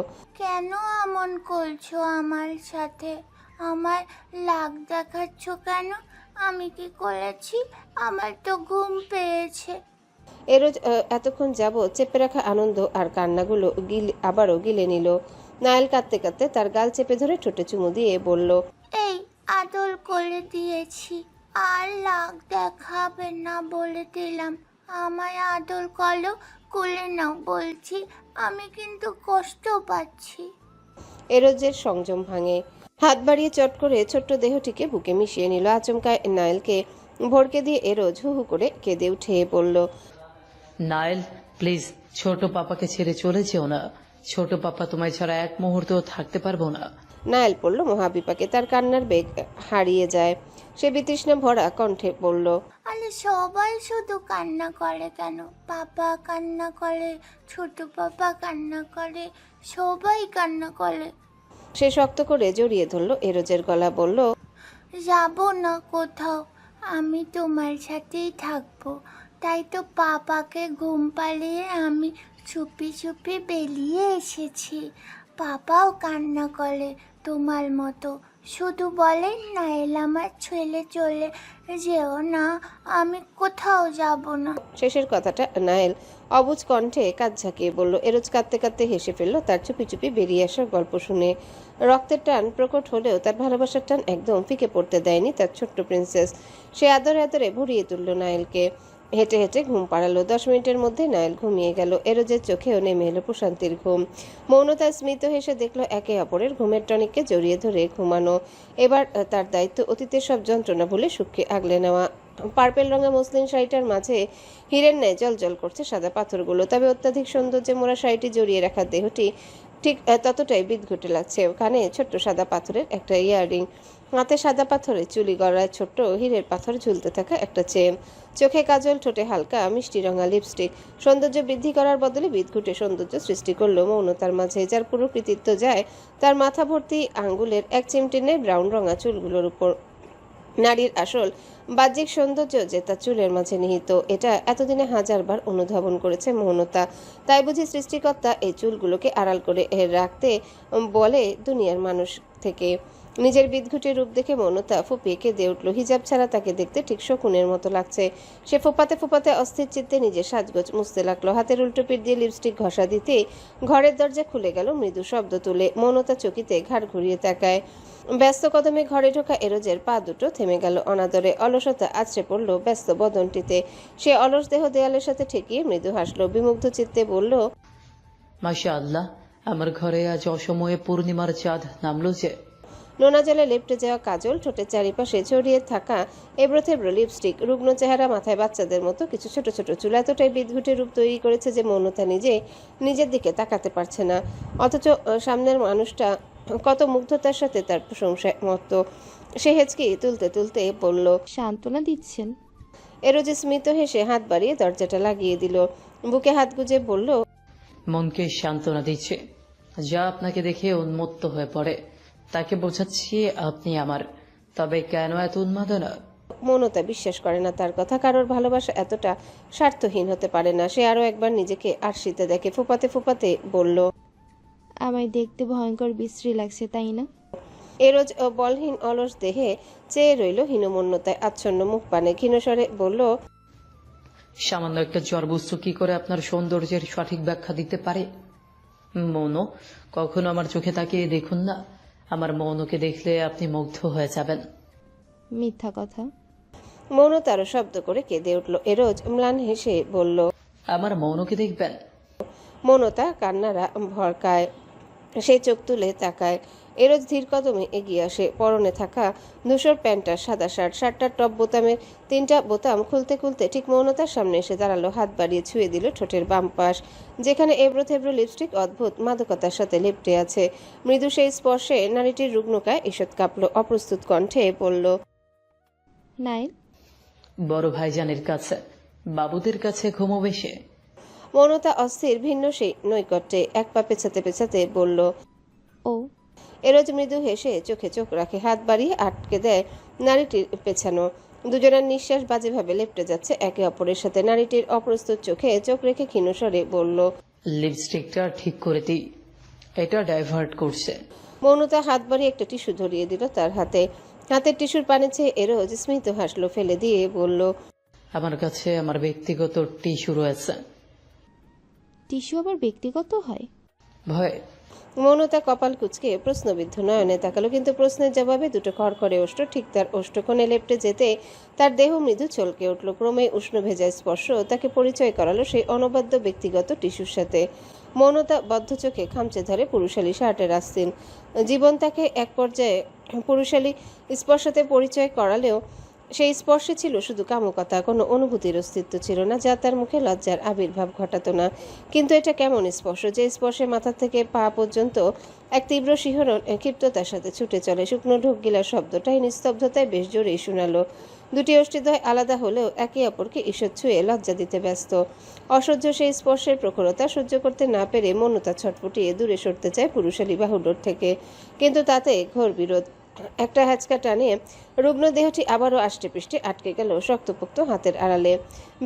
কেন এমন করছো আমার সাথে? আমার লাগ দেখাচ্ছ কেন? আমি কি করেছি? আমার তো ঘুম পেয়েছে। এরোজ এতক্ষণ যাবৎ চেপে রাখা আনন্দ আর কান্নাগুলো আবারও গিলে নিল। নায়েল কাঁদতে কাঁদতে তার গাল চেপে ধরে ঠোঁটে চুমু দিয়ে বলল, এই আদর করে দিয়েছি, আর রাগ দেখাবে না বলে দিলাম। আমায় আদর করো, কোলে নাও বলছি, আমি কিন্তু কষ্ট পাচ্ছি। এরোজের সংযম ভাঙে। হাত বাড়িয়ে চট করে ছোট্ট দেহটিকে বুকে মিশিয়ে নিল। আচমকা নায়েলকে ভড়কে দিয়ে এরোজ হু হু করে কেঁদে উঠে বলল, নায়েল প্লিজ, ছোট পাপাকে ছেড়ে চলে যেও না। ছোট পাপা তোমায় ছাড়া এক মুহূর্তও থাকতে পারবো না। নায়েল পড়ল মহাবিপাকে। তার কান্নার বেগ হারিয়ে যায়। সে বিতৃষ্ণা ভরা কণ্ঠে বলল, আরে সবাই শুধু কান্না করে কেন? পাপা কান্না করে, ছোট পাপা কান্না করে, সবাই কান্না করে। সে শক্ত করে জড়িয়ে ধরল এরোজের গলা, বলল, যাব না কোথাও, আমি তোমার সাথেই থাকবো। তাই তো পাপাকে ঘুম পাড়িয়ে আমি চুপি চুপি বেরিয়ে এসেছি। পাপাও কান্না করে তোমার মতো, শুধু বলে নায়েল আমার ছেলে চলে যেও না, আমি কোথাও যাব না। শেষের কথাটা নায়েল অবুঝ কণ্ঠে কাজ ঝাঁকিয়ে বলল। এরোজ কাঁদতে কাঁদতে হেসে ফেলল তার চুপি চুপি বেরিয়ে আসার গল্প শুনে। রক্তের টান প্রকট হলেও তার ভালোবাসার টান একদম ফিকে পড়তে দেয়নি তার ছোট্ট প্রিন্সেস। সে আদরে আদরে ভরিয়ে তুলল নায়েলকে। হেঁটে হেঁটে ঘুম পাড়ালো। 10 মিনিটের মধ্যে নায়েল ঘুমিয়ে গেল। এরোজের চোখেও নেমে এলো প্রশান্তির ঘুম। মৌনতা স্মিত হেসে দেখলো একে অপরের ঘুমের টনিককে জড়িয়ে ধরে ঘুমানো। এবার তার দায়িত্ব অতীতের সব যন্ত্রণা ভুলে সুখকে আগলে নেওয়া। পার্পেল রঙা মসলিন শাড়িটার মাঝে হীরের ন্যায় জলজল করছে সাদা পাথরগুলো। তবে অত্যাধিক সৌন্দর্যে মোড়া শাড়িটি জড়িয়ে রাখা দেহটি ঠিক ততটাই বিদঘুটে লাগছে। কানে ছোট্ট সাদা পাথরের একটা ইয়াররিং, হাতে সাদা পাথরের চুলি, গলায় ছোট্ট হীরের পাথর ঝুলতে থাকা একটা চেন, চোখে কাজল, ঠোঁটে হালকা মিষ্টি রঙা লিপস্টিক। সৌন্দর্য বৃদ্ধি করার বদলে বিদঘুটে সৌন্দর্য সৃষ্টি করলো মৌনতার মাঝে, যার পুরো কৃতিত্ব যায় তার মাথা ভর্তি আঙ্গুলের এক চিমটিনে ব্রাউন রঙা চুলগুলোর উপর। নারীর আসল বাহ্যিক সৌন্দর্য যে তার চুলের মাঝে নিহিত, এটা এতদিনে হাজারবার অনুধাবন করেছে মৌনতা। তাই বুঝি সৃষ্টিকর্তা এই চুলগুলোকে আড়াল করে রাখতে বলে দুনিয়ার মানুষ থেকে। নিজের বিদঘুটে রূপ দেখে মৌনতা ফুপিয়ে কেঁদে উঠল। হিজাব ছাড়া তাকে দেখতে ঠিক শকুনের মতো লাগছে। সে ফোপাতে ফোপাতে অস্থির চিত্তে নিজের সাজগোজ মুছতে লাগলো। হাতের উল্টো পিঠ দিয়ে লিপস্টিক ঘষা দিতে ঘরের দরজা খুলে গেল মৃদু শব্দ তুলে। মৌনতা চকিতে ঘাড় ঘুরিয়ে তাকায়। ব্যস্ত কদমে ঘরে ঢোকা এরোজের পা দুটো থেমে গেল অনাদরে। অলসতা আছড়ে পড়ল ব্যস্ত বদনটিতে। সে অলস দেহ দেয়ালের সাথে ঠেকিয়ে মৃদু হাসলো। বিমুগ্ধ চিত্তে বলল, মাশাআল্লাহ, আমার ঘরে আজ অসময়ে পূর্ণিমার চাঁদ নামলো যে। নোনা জলে লেপটে যাওয়া কাজল, ঠোঁটের চারিপাশে ছড়িয়ে থাকা এবড়ো থেবড়ো লিপস্টিক, রুগ্ন চেহারা, মাথায় বাচ্চাদের মতো কিছু ছোট ছোট চুল, এতটাই বিদঘুটে রূপ তৈরি করেছে যে মৌনতা নিজের দিকে তাকাতে পারছে না। অথচ সামনের মানুষটা কত মুগ্ধতার সাথে তার প্রশংসায় মতো। সে হেঁচকি তুলতে তুলতে বলল, সান্ত্বনা দিচ্ছেন? এরোজে স্মিত হেসে হাত বাড়িয়ে দরজাটা লাগিয়ে দিল। বুকে হাত গুজে বলল, মনকে সান্ত্বনা দিচ্ছে। যা আপনাকে দেখে উন্মত্ত হয়ে পড়ে তাকে বোঝাচ্ছি আপনি আমার। তবে কেন এত উন্মাদনা? মৌনতা বিশ্বাস করে না তার কথা। কারোর ভালোবাসা এতটা স্বার্থহীন হতে পারে না। সে আরো একবার নিজেকে আরশিতে দেখে। ফুপাতে ফুপাতে বলল, আমায় দেখতে ভয়ঙ্কর বিশ্রী লাগছে, তাই না? এরোজ বলহীন অলস দেহে চেয়ে রইল হীনমন্যতায় আচ্ছন্ন মুখ পানে। ক্ষীণস্বরে বলল, সামান্য একটা জ্বর বস্তু কি করে আপনার সৌন্দর্যের সঠিক ব্যাখ্যা দিতে পারে? মৌন, কখনো আমার চোখে তাকিয়ে দেখুন না। আমার মৌনকে দেখলে আপনি মুগ্ধ হয়ে যাবেন। মিথ্যা কথা। মৌনতারও শব্দ করে কেঁদে উঠল। এরোজ ম্লান হেসে বলল, আমার মৌনকে দেখবেন? মৌনতা কান্নারা ভরকায়। সে চোখ তুলে তাকায়। এরোজ ধীর কদমে এগিয়ে আসে। পরনে থাকা ধূসর প্যান্টার সাদা শার্টটার টপ বোতামের 3টা বোতাম খুলতে খুলতে ঠিক মৌনতার সামনে এসে দাঁড়ালো। হাত বাড়িয়ে ছুঁয়ে দিল ঠোঁটের বাম পাশ, যেখানে এবড়ো থেবড়ো লিপস্টিক অদ্ভুত মাদকতার সাথে লেপ্টে আছে। মৃদু সেই স্পর্শে নারীটির রুগ্নকায় ঈষৎ কাঁপল। অপ্রস্তুত কণ্ঠে বলল, নাইল, বড় ভাইজানের কাছে, বাবুদের কাছে ঘুমোবে সে। মৌনতা অস্থির ভিন্ন সেই নৈকট্যে এক পা পেছাতে পেছাতে বলল, ও। এরোজ মৃদু হেসে চোখে চোখ রাখে। হাত বাড়িয়ে আটকে দেয় নারীটির পেছানো। দুজনের নিঃশ্বাস বাজেভাবে লেপ্টে যাচ্ছে একে অপরের সাথে। নারীটির অপ্রস্তুত চোখে চোখ রেখে ক্ষীণস্বরে বলল, লিপস্টিকটা ঠিক করে দিই, এটা ডাইভার্ট করছে। মৌনতা হাত বাড়িয়ে একটা টিস্যু ধরিয়ে দিল তার হাতে। হাতের টিস্যুর পানে চেয়ে এরোজ স্মিত হাসলো ফেলে দিয়ে বলল, আমার কাছে আমার ব্যক্তিগত টিস্যু রয়েছে। টিস্যু আবার ব্যক্তিগত হয়? ভয়। মৌনতা কপাল কুঁচকে প্রশ্নবিদ্ধ নয়নে তাকালো, কিন্তু প্রশ্নের জবাবে দুটো খড়খড়ে ওষ্ঠ ঠিক তার ওষ্ঠকোণে লেপটে যেতে তার দেহ মৃদু চলকে উঠল। ক্রমে উষ্ণ ভেজা স্পর্শ তাকে পরিচয় করালো সেই অনবাদ্য ব্যক্তিগত টিস্যুর সাথে। মৌনতা বদ্ধ চোখে খামচে ধরে পুরুষালী শার্টের আস্তিন। জীবন তাকে এক পর্যায়ে পুরুষালী স্পর্শতে পরিচয় করালেও সেই স্পর্শে ছিল শুধু কামুকতা, কোনো অনুভূতির অস্তিত্ব ছিল না, যা তার মুখে লজ্জার আবির্ভাব ঘটাতো না। কিন্তু এটা কেমন স্পর্শ, যে স্পর্শে মাথা থেকে পা পর্যন্ত এক তীব্র শিহরণ ক্ষিপ্ততার সাথে ছুটে চলে। শুকনো ঢোক গিলার শব্দটাই নিস্তব্ধতায় বেশ জোরেই শোনালো। দুটি অষ্টিদ্বয় আলাদা হলেও একে অপরকে ঈষৎ ছুঁয়ে লজ্জা দিতে ব্যস্ত। অসহ্য সেই স্পর্শের প্রখরতা সহ্য করতে না পেরে মৌনতা ছটফটিয়ে দূরে সরতে চায় পুরুষালী বাহুডোর থেকে, কিন্তু তাতে ঘোর বিরোধ। একটা হ্যাচকা টানে রুগ্ন দেহটি আবারও আষ্টেপৃষ্টে আটকে গেল শক্তপোক্ত হাতের আড়ালে।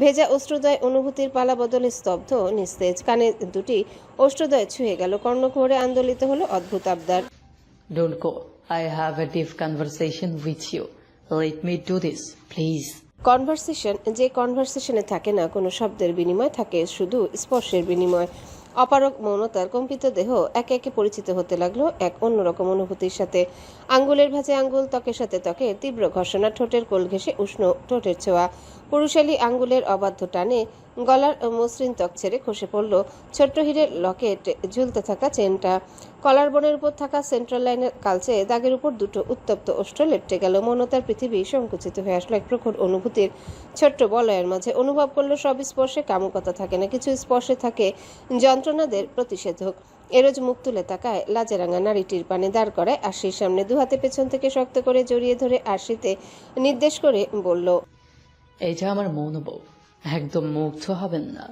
ভেজা অশ্রুদয় অনুভূতির পালা বদলে স্তব্ধ নিস্তেজ। কানে দুটি অষ্টদয় ছুঁয়ে গেল, কর্ণকুহরে আন্দোলিত হলো অদ্ভুত আবদার। Don't go, I have a deep conversation with you, let me do this please. Conversation, যে কনভারসেশনে থাকে না কোনো শব্দের বিনিময়, থাকে শুধু স্পর্শের বিনিময়। অপারক মৌনতার কম্পিত দেহ একে একে পরিচিত হতে লাগলো এক অন্যরকম অনুভূতির সাথে। আঙ্গুলের ভাঁজে আঙ্গুল, ত্বকের সাথে ত্বকে তীব্র ঘর্ষণা, ঠোঁটের কোল ঘেঁষে উষ্ণ ঠোঁটের ছোঁয়া। পুরুষালী আঙ্গুলের অবাধ্য টানে গলার মসৃণ ত্বক ছেড়ে খসে পড়ল ছোট্ট হীরের লকেট ঝুলতে থাকা চেনটা। কলার বনের উপর থাকা সেন্ট্রাল লাইনের কালচে দাগের উপর দুটো উত্তপ্ত ওষ্ঠ লেপটে গেল। মৌনতার পৃথিবী সংকুচিত হয়ে আসলো এক প্রখর অনুভূতির ছোট্ট বলয়ের মাঝে। অনুভব করলো সব স্পর্শে কামুকতা থাকে না, কিছু স্পর্শে থাকে যন্ত্রণাদের প্রতিষেধক। এরোজ মুখ তুলে তাকায় লাজেরাঙা নারীটির পানে দাঁড় করায় আরশির সামনে। দুহাতে পেছন থেকে শক্ত করে জড়িয়ে ধরে আরশিতে নির্দেশ করে বলল, এটা আমার মৌন বউ, একদম মুগ্ধ হবেন না,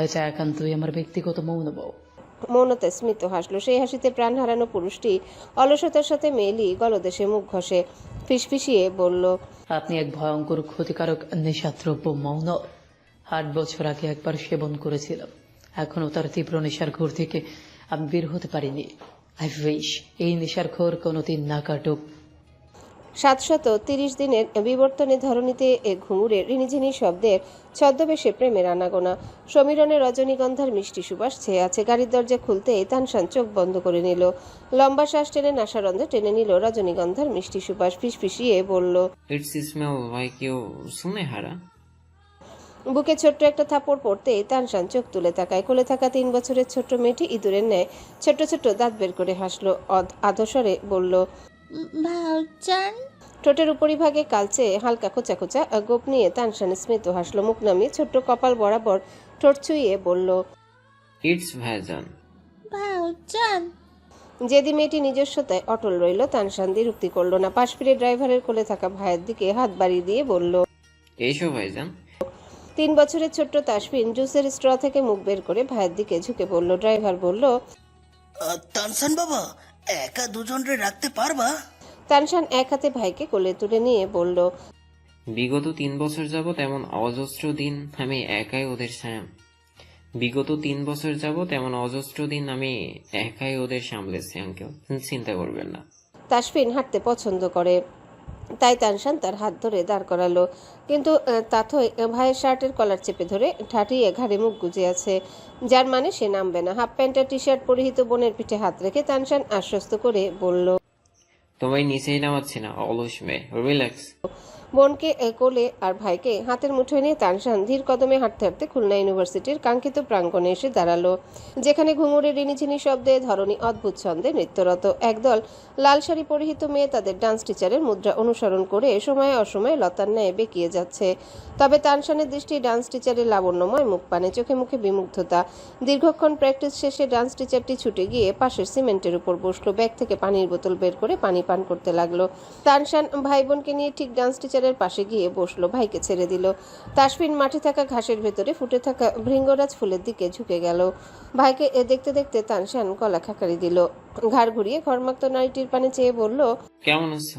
এটা একান্তই আমার ব্যক্তিগত মৌন বউ। মৌনতা স্মিত হাসলো। সেই হাসিতে প্রাণ হারানো পুরুষটি অলসতার সাথে মেয়েলি গলদেশে মুখ ঘষে ফিসফিসিয়ে বলল, আপনি এক ভয়ঙ্কর ক্ষতিকারক নেশাদ্রব্য মৌন। 8 বছর আগে একবার সেবন করেছিলাম, এখনো তার তীব্র নেশার ঘোর থেকে আমি বের হতে পারিনি। আই উইশ এই নেশার ঘোর কোনোদিন না কাটুক। 730 দিনের বিবর্তনে ধরণীতে ঘুঙুরের রিনিঝিনি শব্দের ছদ্মবেশে প্রেমের আনাগোনা। সমীরণে রজনীগন্ধার মিষ্টি সুবাস ছেয়ে আছে। গাড়ির দরজা খুলতেই তানশান চোখ বন্ধ করে নিল। লম্বা শ্বাস টেনে নাসারন্ধে টেনে নিল রজনীগন্ধার মিষ্টি সুবাস। ফিসফিসিয়ে বলল, ইটস স্মেল লাইক ইউ সুনেহারা। বুকে ছোট্ট একটা থাপড় পড়তেই তানশান চোখ তুলে তাকায়। কোলে থাকা 3 বছরের ছোট্ট মেয়েটি ইঁদুরের ন্যায় ছোট্ট ছোট্ট দাঁত বের করে হাসলো। আদস্বরে বলল, ভাউজান। ঠোঁটের উপরিভাগে কালচে হালকা খোঁচা খোঁচা গোপ নিয়ে তানশান স্মিত হাসলো। মুখ নামিয়ে ছোট্ট কপাল বরাবর ঠোঁট ছুঁয়ে বলল, ইটস ভাইজান। ভাউজান। যেদি মেয়েটি নিজস্বতায় অটল রইল, তানশান দ্বিরুক্তি করলো না। পাশ ফিরে ড্রাইভারের কোলে থাকা ভাইয়ের দিকে হাত বাড়িয়ে দিয়ে বলল, এসো ভাইজান। 3 বছরের ছোট্ট তাসফিন জুসের স্ট্র থেকে মুখ বের করে ভাইয়ের দিকে ঝুঁকে পড়ল। ড্রাইভার বলল, তানসান বাবা, একা দুজনরে রাখতে পারবা? তানশান এক হাতে ভাইকে কোলে তুলে নিয়ে বলল, বিগত 3 বছর যাবত এমন অজস্র দিন আমি একাই ওদের সামলেছি আঙ্কেল, চিন্তা করবেন না। তাসফিন হাঁটতে পছন্দ করে, তাই তানশান তার হাত ধরে দাঁড় করালো। কিন্তু তাথই ভাইয়ের শার্টের কলার চেপে ধরে ঠাটিয়ে ঘাড়ে মুখ গুজে আছে, যার মানে সে নামবে না। হাফ প্যান্ট আর টি শার্ট পরিহিত বোনের পিঠে হাত রেখে তানশান আশ্বস্ত করে বলল, তোমায় নিচেই নামাচ্ছি না, অলস মেয়ে, রিল্যাক্স। বোনকে কোলে আর ভাইকে হাতের মুঠোয় নিয়ে তানশান ধীর কদমে হাঁটতে হাঁটতে খুলনা ইউনিভার্সিটির কাঙ্ক্ষিত প্রাঙ্গণে এসে দাঁড়ালো, যেখানে ঘুঙুরের রিনিঝিনি শব্দে ধরণী অদ্ভুত ছন্দে নৃত্যরত। একদল লাল শাড়ি পরিহিত মেয়ে তাদের ডান্স টিচারের মুদ্রা অনুসরণ করে সময়ে অসময়ে লতার ন্যায় বেঁকিয়ে যাচ্ছে। তবে তানশানের দৃষ্টি ডান্স টিচারের লাবণ্যময় মুখ পানে, চোখে মুখে বিমুগ্ধতা। দীর্ঘক্ষণ প্র্যাকটিস শেষে ডান্স টিচারটি ছুটে গিয়ে পাশের সিমেন্টের উপর বসলো। ব্যাগ থেকে পানির বোতল বের করে পানি পান করতে লাগলো। তানশান ভাই বোনকে নিয়ে ঠিক ডান্স টিচারের পাশে গিয়ে বসলো, ভাইকে ছেড়ে দিল। তাসফিন মাঠে থাকা ঘাসের ভেতরে ফুটে থাকা ভৃঙ্গরাজ ফুলের দিকে ঝুঁকে গেল। ভাইকে দেখতে দেখতে তানশান গলা খাকারি দিল। ঘাড় ঘুরিয়ে ঘর্মাক্ত নারীটির পানে চেয়ে বলল, কেমন আছো?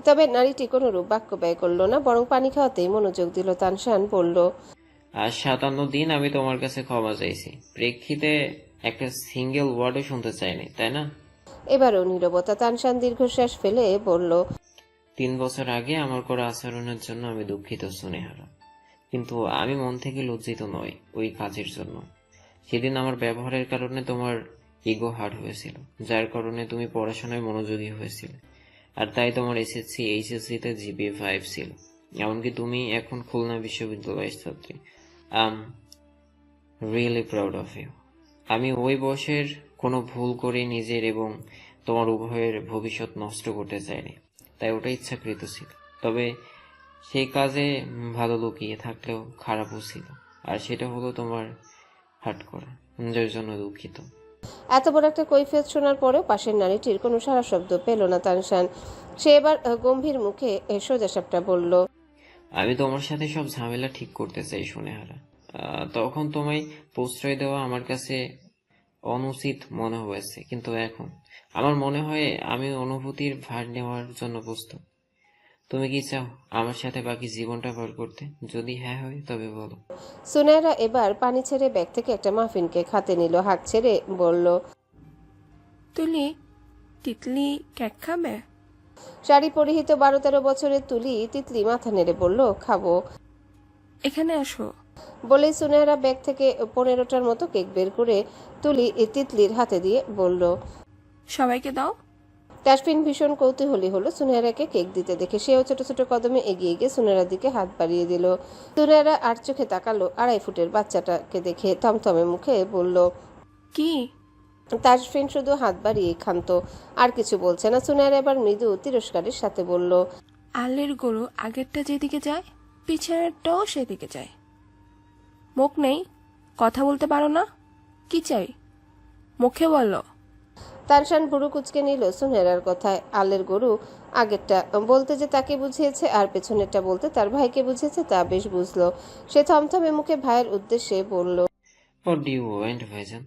তবে নারীটি কোনো রূপ বাক্য ব্যয় করলো না, বরং পানি খাওয়াতেই মনোযোগ দিল। তানশান বলল, আজ 57 দিন আমি তোমার কাছে ক্ষমা চাইছি, প্রেক্ষিতে একটা সিঙ্গেল ওয়ার্ডও শুনতে চাইনি, তাই না? এবারও নীরবতা। তানশান দীর্ঘশ্বাস ফেলে বলল, 3 বছর আগে আমার করা আচরণের জন্য আমি দুঃখিত সুনেহারা, কিন্তু আমি মন থেকে লজ্জিত নই ওই কাজের জন্য। সেদিন আমার ব্যবহারের কারণে তোমার ইগো হার্ট হয়েছিল, যার কারণে তুমি পড়াশোনায় মনোযোগী হয়েছিলে, আর তাই তোমার এসএসসি এইচএসসিতে জিপিএ 5 ছিল। এমনকি তুমি এখন খুলনা বিশ্ববিদ্যালয়ের ছাত্রী। I really proud of you. আমি ওই বয়সের কোনো ভুল করে নিজের এবং তোমার উভয়ের ভবিষ্যৎ নষ্ট করতে চাইনি, তাই ওটা ইচ্ছাকৃত ছিল। তবে সেই কাজে ভালো লুকিয়ে থাকলেও খারাপও ছিল, আর সেটা হলো তোমার হার্ট করা, যার জন্য দুঃখিত। এত বড় একটা কৈফিয়ত শোনার পরেও পাশের নারীটির কোনো সারা শব্দ পেল না তানশান। সে এবার গম্ভীর মুখে সোজাসাপটা বলল, আমি তোমার সাথে সব ঝামেলা ঠিক করতে চাই সুনেহারা। তখন তোমায় প্রশ্রয় দেওয়া আমার কাছে অনুচিত মনে হয়েছে, কিন্তু এখন আমার মনে হয় আমি অনুভূতির ভার নেওয়ার জন্য প্রস্তুত। তুমি কি চাও আমার সাথে বাকি জীবনটা পার করতে? যদি হ্যাঁ হয় তবে বলো। সুনেরা এবার পানি ছেড়ে ব্যাগ থেকে একটা মাফিনকে খাতে নিল, হাত ছেড়ে বলল, তুলি তিতলি কেক খাবে? শাড়ি পরিহিত 12-13 বছরের তুলি তিতলি মাথা নেড়ে বলল, খাবো। এখানে আসো। বলেই সুনেহরা ব্যাগ থেকে 15টার মতো কেক বের করে তুলি তিতলির হাতে দিয়ে বলল, সবাইকে দাও। তাসফিন ভীষণ কৌতূহলী হলো সুনেহরাকে কেক দিতে দেখে। সেও ছোট ছোট কদমে এগিয়ে গিয়ে সুনেহরার দিকে হাত বাড়িয়ে দিল। সুনেহরা আর চোখে তাকালো 2.5 ফুটের বাচ্চাটাকে দেখে, থমথমে মুখে বলল, কি? তাসফিন শুধু হাত বাড়িয়ে ক্ষান্ত, আর কিছু বলছে না। সুনেহরা এবার মৃদু তিরস্কারের সাথে বলল, আলের গরু আগেরটা যেদিকে যায় পিছনেরটাও সেদিকে যায়। মুখ নেই, কথা বলতে পারো না? কি চাই মুখে বলো। তানশান ভুরু কুচকে নিল সুনেহরার কথায়। আলের গরু আগেরটা বলতে যে তাকে বুঝিয়েছে আর পেছনেরটা বলতে তার ভাইকে বুঝিয়েছে তা বেশ বুঝলো। সে থমথমে মুখে ভাইয়ের উদ্দেশ্যে বলল, হোয়াট ডু ইউ ওয়ান্ট ভাইজান?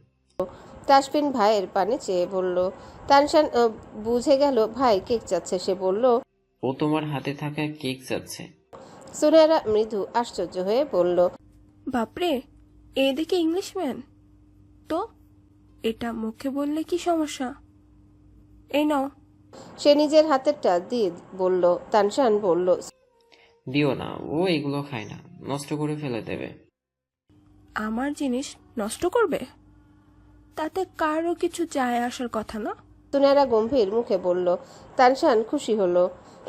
তাসফিন ভাইয়ের পানে চেয়ে বলল। তানশান বুঝে গেল ভাই কেক চাচ্ছে। সে বলল, ও তোমার হাতে থাকা কেক চাচ্ছে। সুনেহরা মৃদু আশ্চর্য হয়ে বলল, বাপরে, এদিকে ইংলিশম্যান তো এটা মুখে বললে কি সমস্যা? এই নাও। সে নিজের হাতেরটা দিয়ে বলল। তানশান বলল, দিও না, ও এগুলো খায় না, নষ্ট করে ফেলে দেবে। আমার জিনিস নষ্ট করবে? তাতে কারো কিছু যায় আসার কথা না। সুনেহরা গম্ভীর মুখে বলল। তানশান খুশি হলো,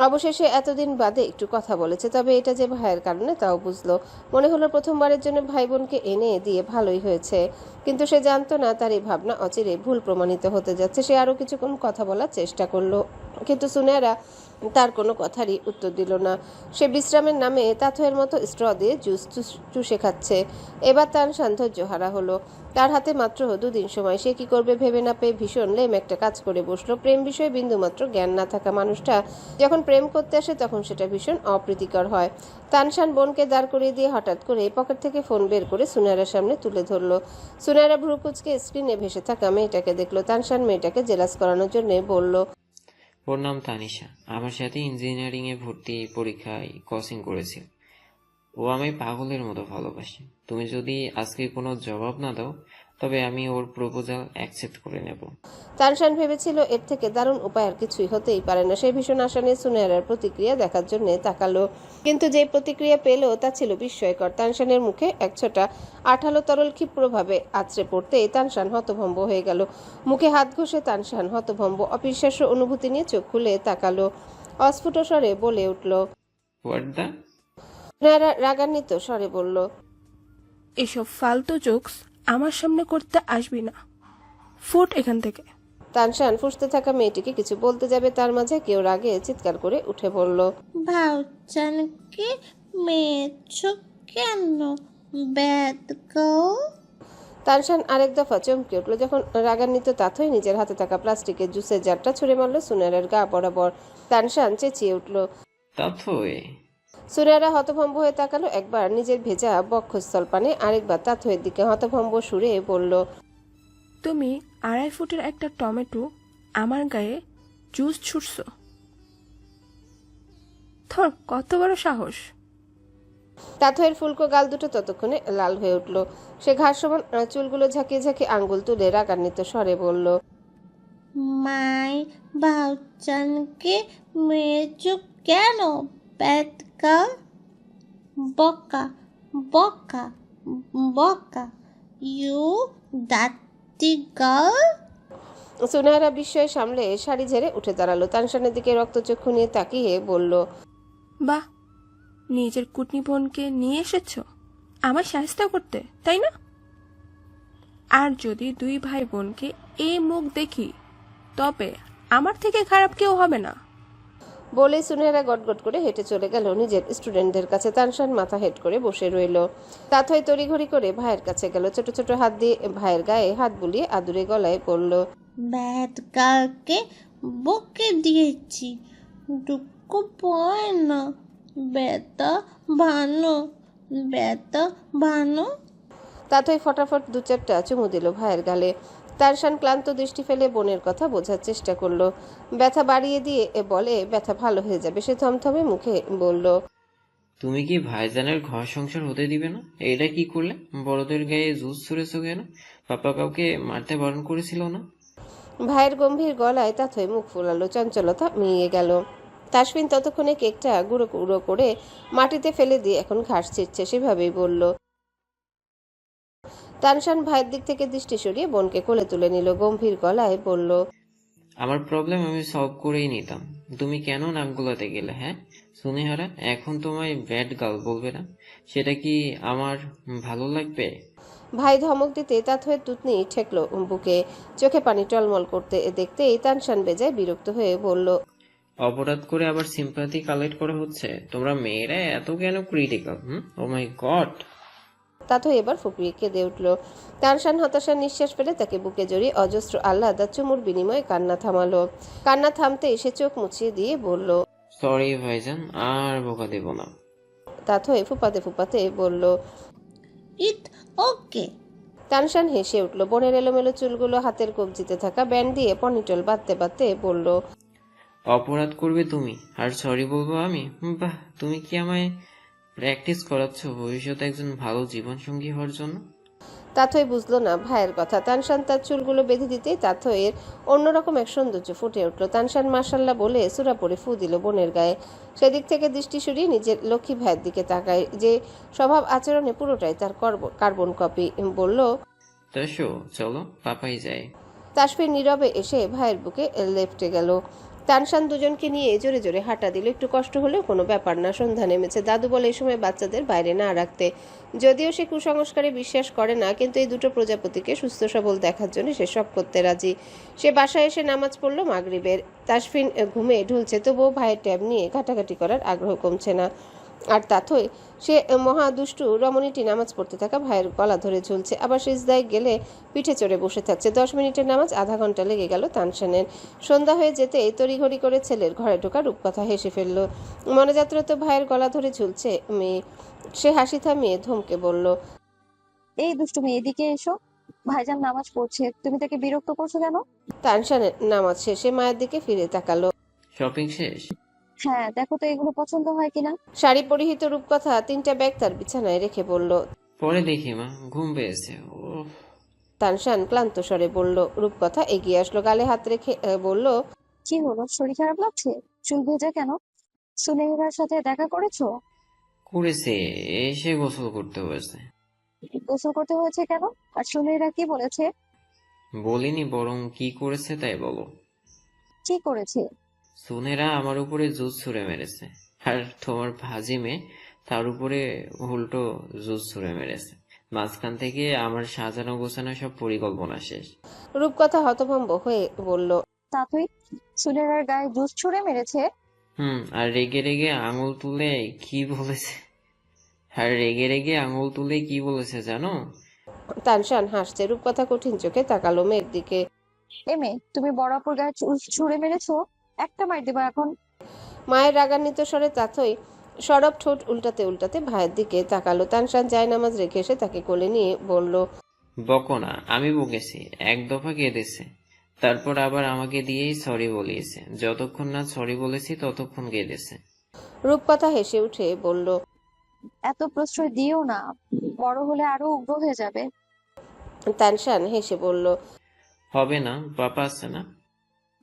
অবশেষে এতদিন বাদে একটু কথা বলেছে। তবে এটা যে ভাইয়ের কারণে তাও বুঝলো। মনে হলো প্রথমবারের জন্য ভাই বোনকে এনে দিয়ে ভালোই হয়েছে, কিন্তু সে জানতো না তার এই ভাবনা অচিরে ভুল প্রমাণিত হতে যাচ্ছে। সে আরো কিছুক্ষণ কথা বলার চেষ্টা করলো, কিন্তু সুনেহরা তার কোনো কথারই উত্তর দিল না। সে বিশ্রামের নামে তাথয়ের মতো স্ট্র দিয়ে জুস চুষে খাচ্ছে। এবার তানশান ধৈর্য হারা হলো। তার হাতে মাত্র 2 দিন সময়। সে কি করবে ভেবে না পেয়ে ভীষণ লেম একটা কাজ করে বসলো। প্রেম বিষয়ে বিন্দুমাত্র জ্ঞান না থাকা মানুষটা যখন প্রেম করতে আসে তখন সেটা ভীষণ অপ্রীতিকর হয়। তানশান বোনকে দাঁড় করিয়ে দিয়ে হঠাৎ করে পকেট থেকে ফোন বের করে সুনেহরার সামনে তুলে ধরলো। সুনেহরা ভ্রু কুঁচকে স্ক্রিনে ভেসে থাকা মেয়েটাকে দেখলো। তানশান মেয়েটাকে জেলাস করানোর জন্য বলল, ওর নাম তানিশা, আমার সাথে ইঞ্জিনিয়ারিং এ ভর্তি পরীক্ষায় কোচিং করেছিল। ও আমায় পাগলের মতো ভালোবাসে। তুমি যদি আজকে কোনো জবাব না দাও তবে আমি ওর প্রপোজাল অ্যাকসেপ্ট করে নেব। তানশান ভেবেছিল এর থেকে দারুণ উপায় আর কিছুই হতেই পারে না। সে ভীষণ আশা নিয়ে সুনেহরার প্রতিক্রিয়া দেখার জন্য তাকালো, কিন্তু যে প্রতিক্রিয়া পেল তা ছিল বিস্ময়কর। তানশানের মুখে একছোটা আঠালো তরল ক্ষিপ্রভাবে আছড়ে পড়তে তানশান হতভম্ব হয়ে গেল। মুখে হাত ঘষে তানশান হতভম্ব অবিশ্বাস্য অনুভূতি নিয়ে চোখ খুলে তাকালো। অস্ফুট স্বরে বলে উঠল, হোয়াট দ্য? সুনেহরা রাগান্বিত স্বরে বলল, এসব ফালতু জোকস আমার সামনে করতে আসবি না, ফুট এখান থেকে। তানশান ফুঁসতে থাকা মেয়েটিকে কিছু বলতে যাবে, তার মাঝে কেউ রাগে চিৎকার করে উঠে বলল, ভাউচানকে মেয়েছো কেন? ব্যাদ গো। তানশান আরেক দফা চমকে উঠল যখন রাগান্বিত তাথই নিজের হাতে থাকা প্লাস্টিকের জুসের জারটা ছুঁড়ে মারল সুনেহরার গা বরাবর। তানশান চেঁচিয়ে উঠল, তাথই। সুনেহরা হতভম্ব হয়ে তাকালো একবার নিজের ভেজা বক্ষস্থল পানে, আরেকবার তাথইয়ের দিকে হতভম্ব সুরে বলল, তুমি 2.5 ফুটের একটা টমেটো আমার গায়ে জুস ছুটছো? থর, কত বড় সাহস! তাথইয়ের ফুলকো গাল দুটো ততক্ষণে লাল হয়ে উঠল। সে ঘাস সমান চুলগুলো ঝাঁকিয়ে ঝাঁকিয়ে আঙ্গুল তুলে রাগান্বিত স্বরে বলল, মাই ভাউচানকে মেয়েছো কেন ব্যাড গার্ল? বকা বকা বকা, ইউ ডার্টি গার্ল। সুনেহারা বিস্ময় সামলে শাড়ি ঝেড়ে উঠে দাঁড়ালো। তানশানের দিকে রক্তচক্ষু নিয়ে তাকিয়ে বলল, বাহ, নিজের কুটনি বোনকে নিয়ে এসেছো আমার শায়েস্তা করতে, তাই না? আর যদি দুই ভাই বোনকে এই মুখ দেখি তবে আমার থেকে খারাপ কেউ হবে না। বলেই সুনেহারা গটগট করে হেঁটে চলে গেল নিজের স্টুডেন্টদের কাছে। তানশান মাথা হেট করে বসে রইল। তাথই তড়িঘড়ি করে ভাইয়ের কাছে গেল। ছোট ছোট হাত দিয়ে ভাইয়ের গায়ে হাত বুলিয়ে আদুরে গলায় বলল, ব্যাড গার্লকে বকে দিয়েছি, দুঃখ পায় না, বেতা ভানো, বেতা ভানো। তাথই ফটাফট দু চারটা চুমু দিল ভাইয়ের গালে। তানশান ক্লান্ত দৃষ্টি ফেলে বোনের কথা বোঝার চেষ্টা করলো। ব্যথা বাড়িয়ে দিয়ে বলে, ব্যথা ভালো হয়ে যাবে। সে থমথমে মুখে বলল, তুমি কি ভাইজানের ঘর সংসার হতে দিবে না? এটা কি করলে? বড়দের গায়ে জুস ছুড়েছো কেন? পাপা কাউকে মারতে বারণ করেছিল না? ভাইয়ের গম্ভীর গলায় তাথই মুখ ফোলালো। চঞ্চলতা মিলিয়ে গেল। তাসফিন ততক্ষণে কেকটা গুঁড়ো গুঁড়ো করে মাটিতে ফেলে দিয়ে এখন ঘাস ছিঁড়ছে। সেভাবেই বলল। তানশান ভাইয়ের দিক থেকে দৃষ্টি সরিয়ে বোনকে কোলে তুলে নিল। গম্ভীর গলায় বলল, আমার প্রবলেম আমি সলভ করেই নিতাম। তুমি কেন নাক গলাতে গেলে? হ্যাঁ সুনেহারা, এখন তোমায় ব্যাড গার্ল বলবে না? সেটা কি আমার ভালো লাগবে? ভাই ধমক দিতে তাথইয়ের তুতনি ঠেকলো বুকে। চোখে পানি টলমল করতে দেখতেই তানশান বেজায় বিরক্ত হয়ে বলল, অপরাধ করে আবার সিম্পাথি কালেক্ট করা হচ্ছে? তোমরা মেয়েরা এত কেন ক্রিটিক্যাল? ও মাই গড। তাথই এবার ফুপিয়ে কেঁদে উঠল। তানশান হতাশার নিঃশ্বাস ফেলে তাকে বুকে জড়িয়ে অজস্র আহ্লাদ চুমুর বিনিময়ে কান্না থামালো। কান্না থামতেই সে চোখ মুছিয়ে দিয়ে বলল, সরি ভাইজান, আর বোকা দেব না। তাথই ফুপাতে ফুপাতে বলল, ইট ওকে। তানশান হেসে উঠল। বোনের এলোমেলো চুলগুলো হাতের কবজিতে থাকা ব্যান্ড দিয়ে পনিটল বাঁধতে বাঁধতে বলল, অপরাধ করবে তুমি আর সরি বলবো আমি? বাহ, তুমি কি আমায় প্র্যাকটিস করাচ্ছ ভবিষ্যতে একজন ভালো জীবনসঙ্গী হওয়ার জন্য? তাথই বুঝলো না ভাইয়ের কথা। তানশান তার চুলগুলো বেঁধে দিতেই তাথইয়ের অন্যরকম এক সৌন্দর্য ফুটে উঠল। তানশান মার্শাল্লাহ বলে সুরা পড়ে ফু দিল বোনের গায়ে। সেদিক থেকে দৃষ্টি সরিয়ে নিজের লক্ষ্মী ভাইয়ের দিকে তাকায়, যে স্বভাব আচরণে পুরোটাই তার কার্বন কপি। বলল, তাসো চলো পাপাই যায়। তাসফির নীরবে এসে ভাইয়ের বুকে লেপ্টে গেল। তানশান দুজনকে নিয়ে জোরে জোরে হাঁটা দিল। একটু কষ্ট হলেও কোনো ব্যাপার না। সন্ধ্যা নেমেছে। দাদু বলে এই সময় বাচ্চাদের বাইরে না রাখতে। যদিও সে কুসংস্কারে বিশ্বাস করে না, কিন্তু এই দুটো প্রজাপতিকে সুস্থ সবল দেখার জন্য সে সব করতে রাজি। সে বাসায় এসে নামাজ পড়ল মাগরিবের। তাসফিন ঘুমে ঢুলছে, তবুও ভাইয়ের ট্যাব নিয়ে ঘাটাঘাটি করার আগ্রহ কমছে না। আর তাথই সে মহা দুষ্টু রমণীটি নামাজ পড়তে থাকা ভাইয়ের গলা ধরে ঝুলছে। আবার সিজদায় গেলে পিঠে চড়ে বসে থাকছে। 10 মিনিটের নামাজ আধা ঘন্টা লেগে গেল তানশানের। সন্ধ্যা হয়ে যেতে তড়িঘড়ি করে ছেলের ঘরে ঢোকা রূপকথা হেসে ফেলল। মনোযাত্রা তো ভাইয়ের গলা ধরে ঝুলছে মেয়ে। সে হাসি থামিয়ে ধমকে বলল, এই দুষ্টু মেয়ে, এদিকে এসো। ভাইজান নামাজ পড়ছে, তুমি তাকে বিরক্ত করছো কেন? তানশানের নামাজ শেষে মায়ের দিকে ফিরে তাকালো। শপিং শেষ? হ্যাঁ, দেখো তো এগুলো পছন্দ হয় কিনা। শাড়ি পরিহিত রূপকথা 3টা ব্যাগ তার বিছানায় রেখে বলল। পরে দেখি মা, ঘুম পেয়েছে। ও তানশান ক্লান্ত স্বরে বলল। রূপকথা এগিয়ে আসলো, গালে হাত রেখে বলল, কি হলো, শরীর খারাপ লাগছে? চুল ভেজা কেন? সুনেহেরার সাথে দেখা করেছো? করেছে, এসে গোসল করতে হয়েছে। গোসল করতে হয়েছে কেন? আর সুনেহেরা কি বলেছে? বলিনি, বরং কি করেছে তাই বলো। কি করেছে? সুনেরা আমার উপরে জুস ছুঁড়ে মেরেছে, আর তোমার ভাজি মেয়ে তার উপরে উল্টো জুস ছুঁড়ে মেরেছে। মাঝখান থেকে আমার সাজানো গোছানো সব পরিকল্পনা শেষ। রূপকথা হতভম্ব হয়ে বলল, তা তুই সুনেহেরার গায়ে জুস ছুঁড়ে মেরেছে? আর রেগে রেগে আঙুল তুলে কি বলেছে? জানো? তানশান হাসছে। রূপকথা কঠিন চোখে তাকালো মেয়ের দিকে। এ মেয়ে, তুমি বড় আপুর গায়ে জুস ছুঁড়ে মেরেছো? একটা মার দিবা এখন। মায়ের রাগান্বিত স্বরে তাথই সরব ঠোঁট উল্টাতে উল্টাতে ভাইয়ের দিকে তাকালো। তানশান জায়নামাজ রেখে এসে তাকে কোলে নিয়ে বলল, বকো না, আমি বকেছি। এক দফা কেঁদেছে, তারপর আবার আমাকে দিয়েই সরি বলিয়েছে। যতক্ষণ না সরি বলেছি ততক্ষণ কেঁদেছে। রূপকথা হেসে উঠে বলল, এত প্রশ্রয় দিও না, বড় হলে আরো উগ্র হয়ে যাবে। তানশান হেসে বলল, হবে না, পাপা আছে না?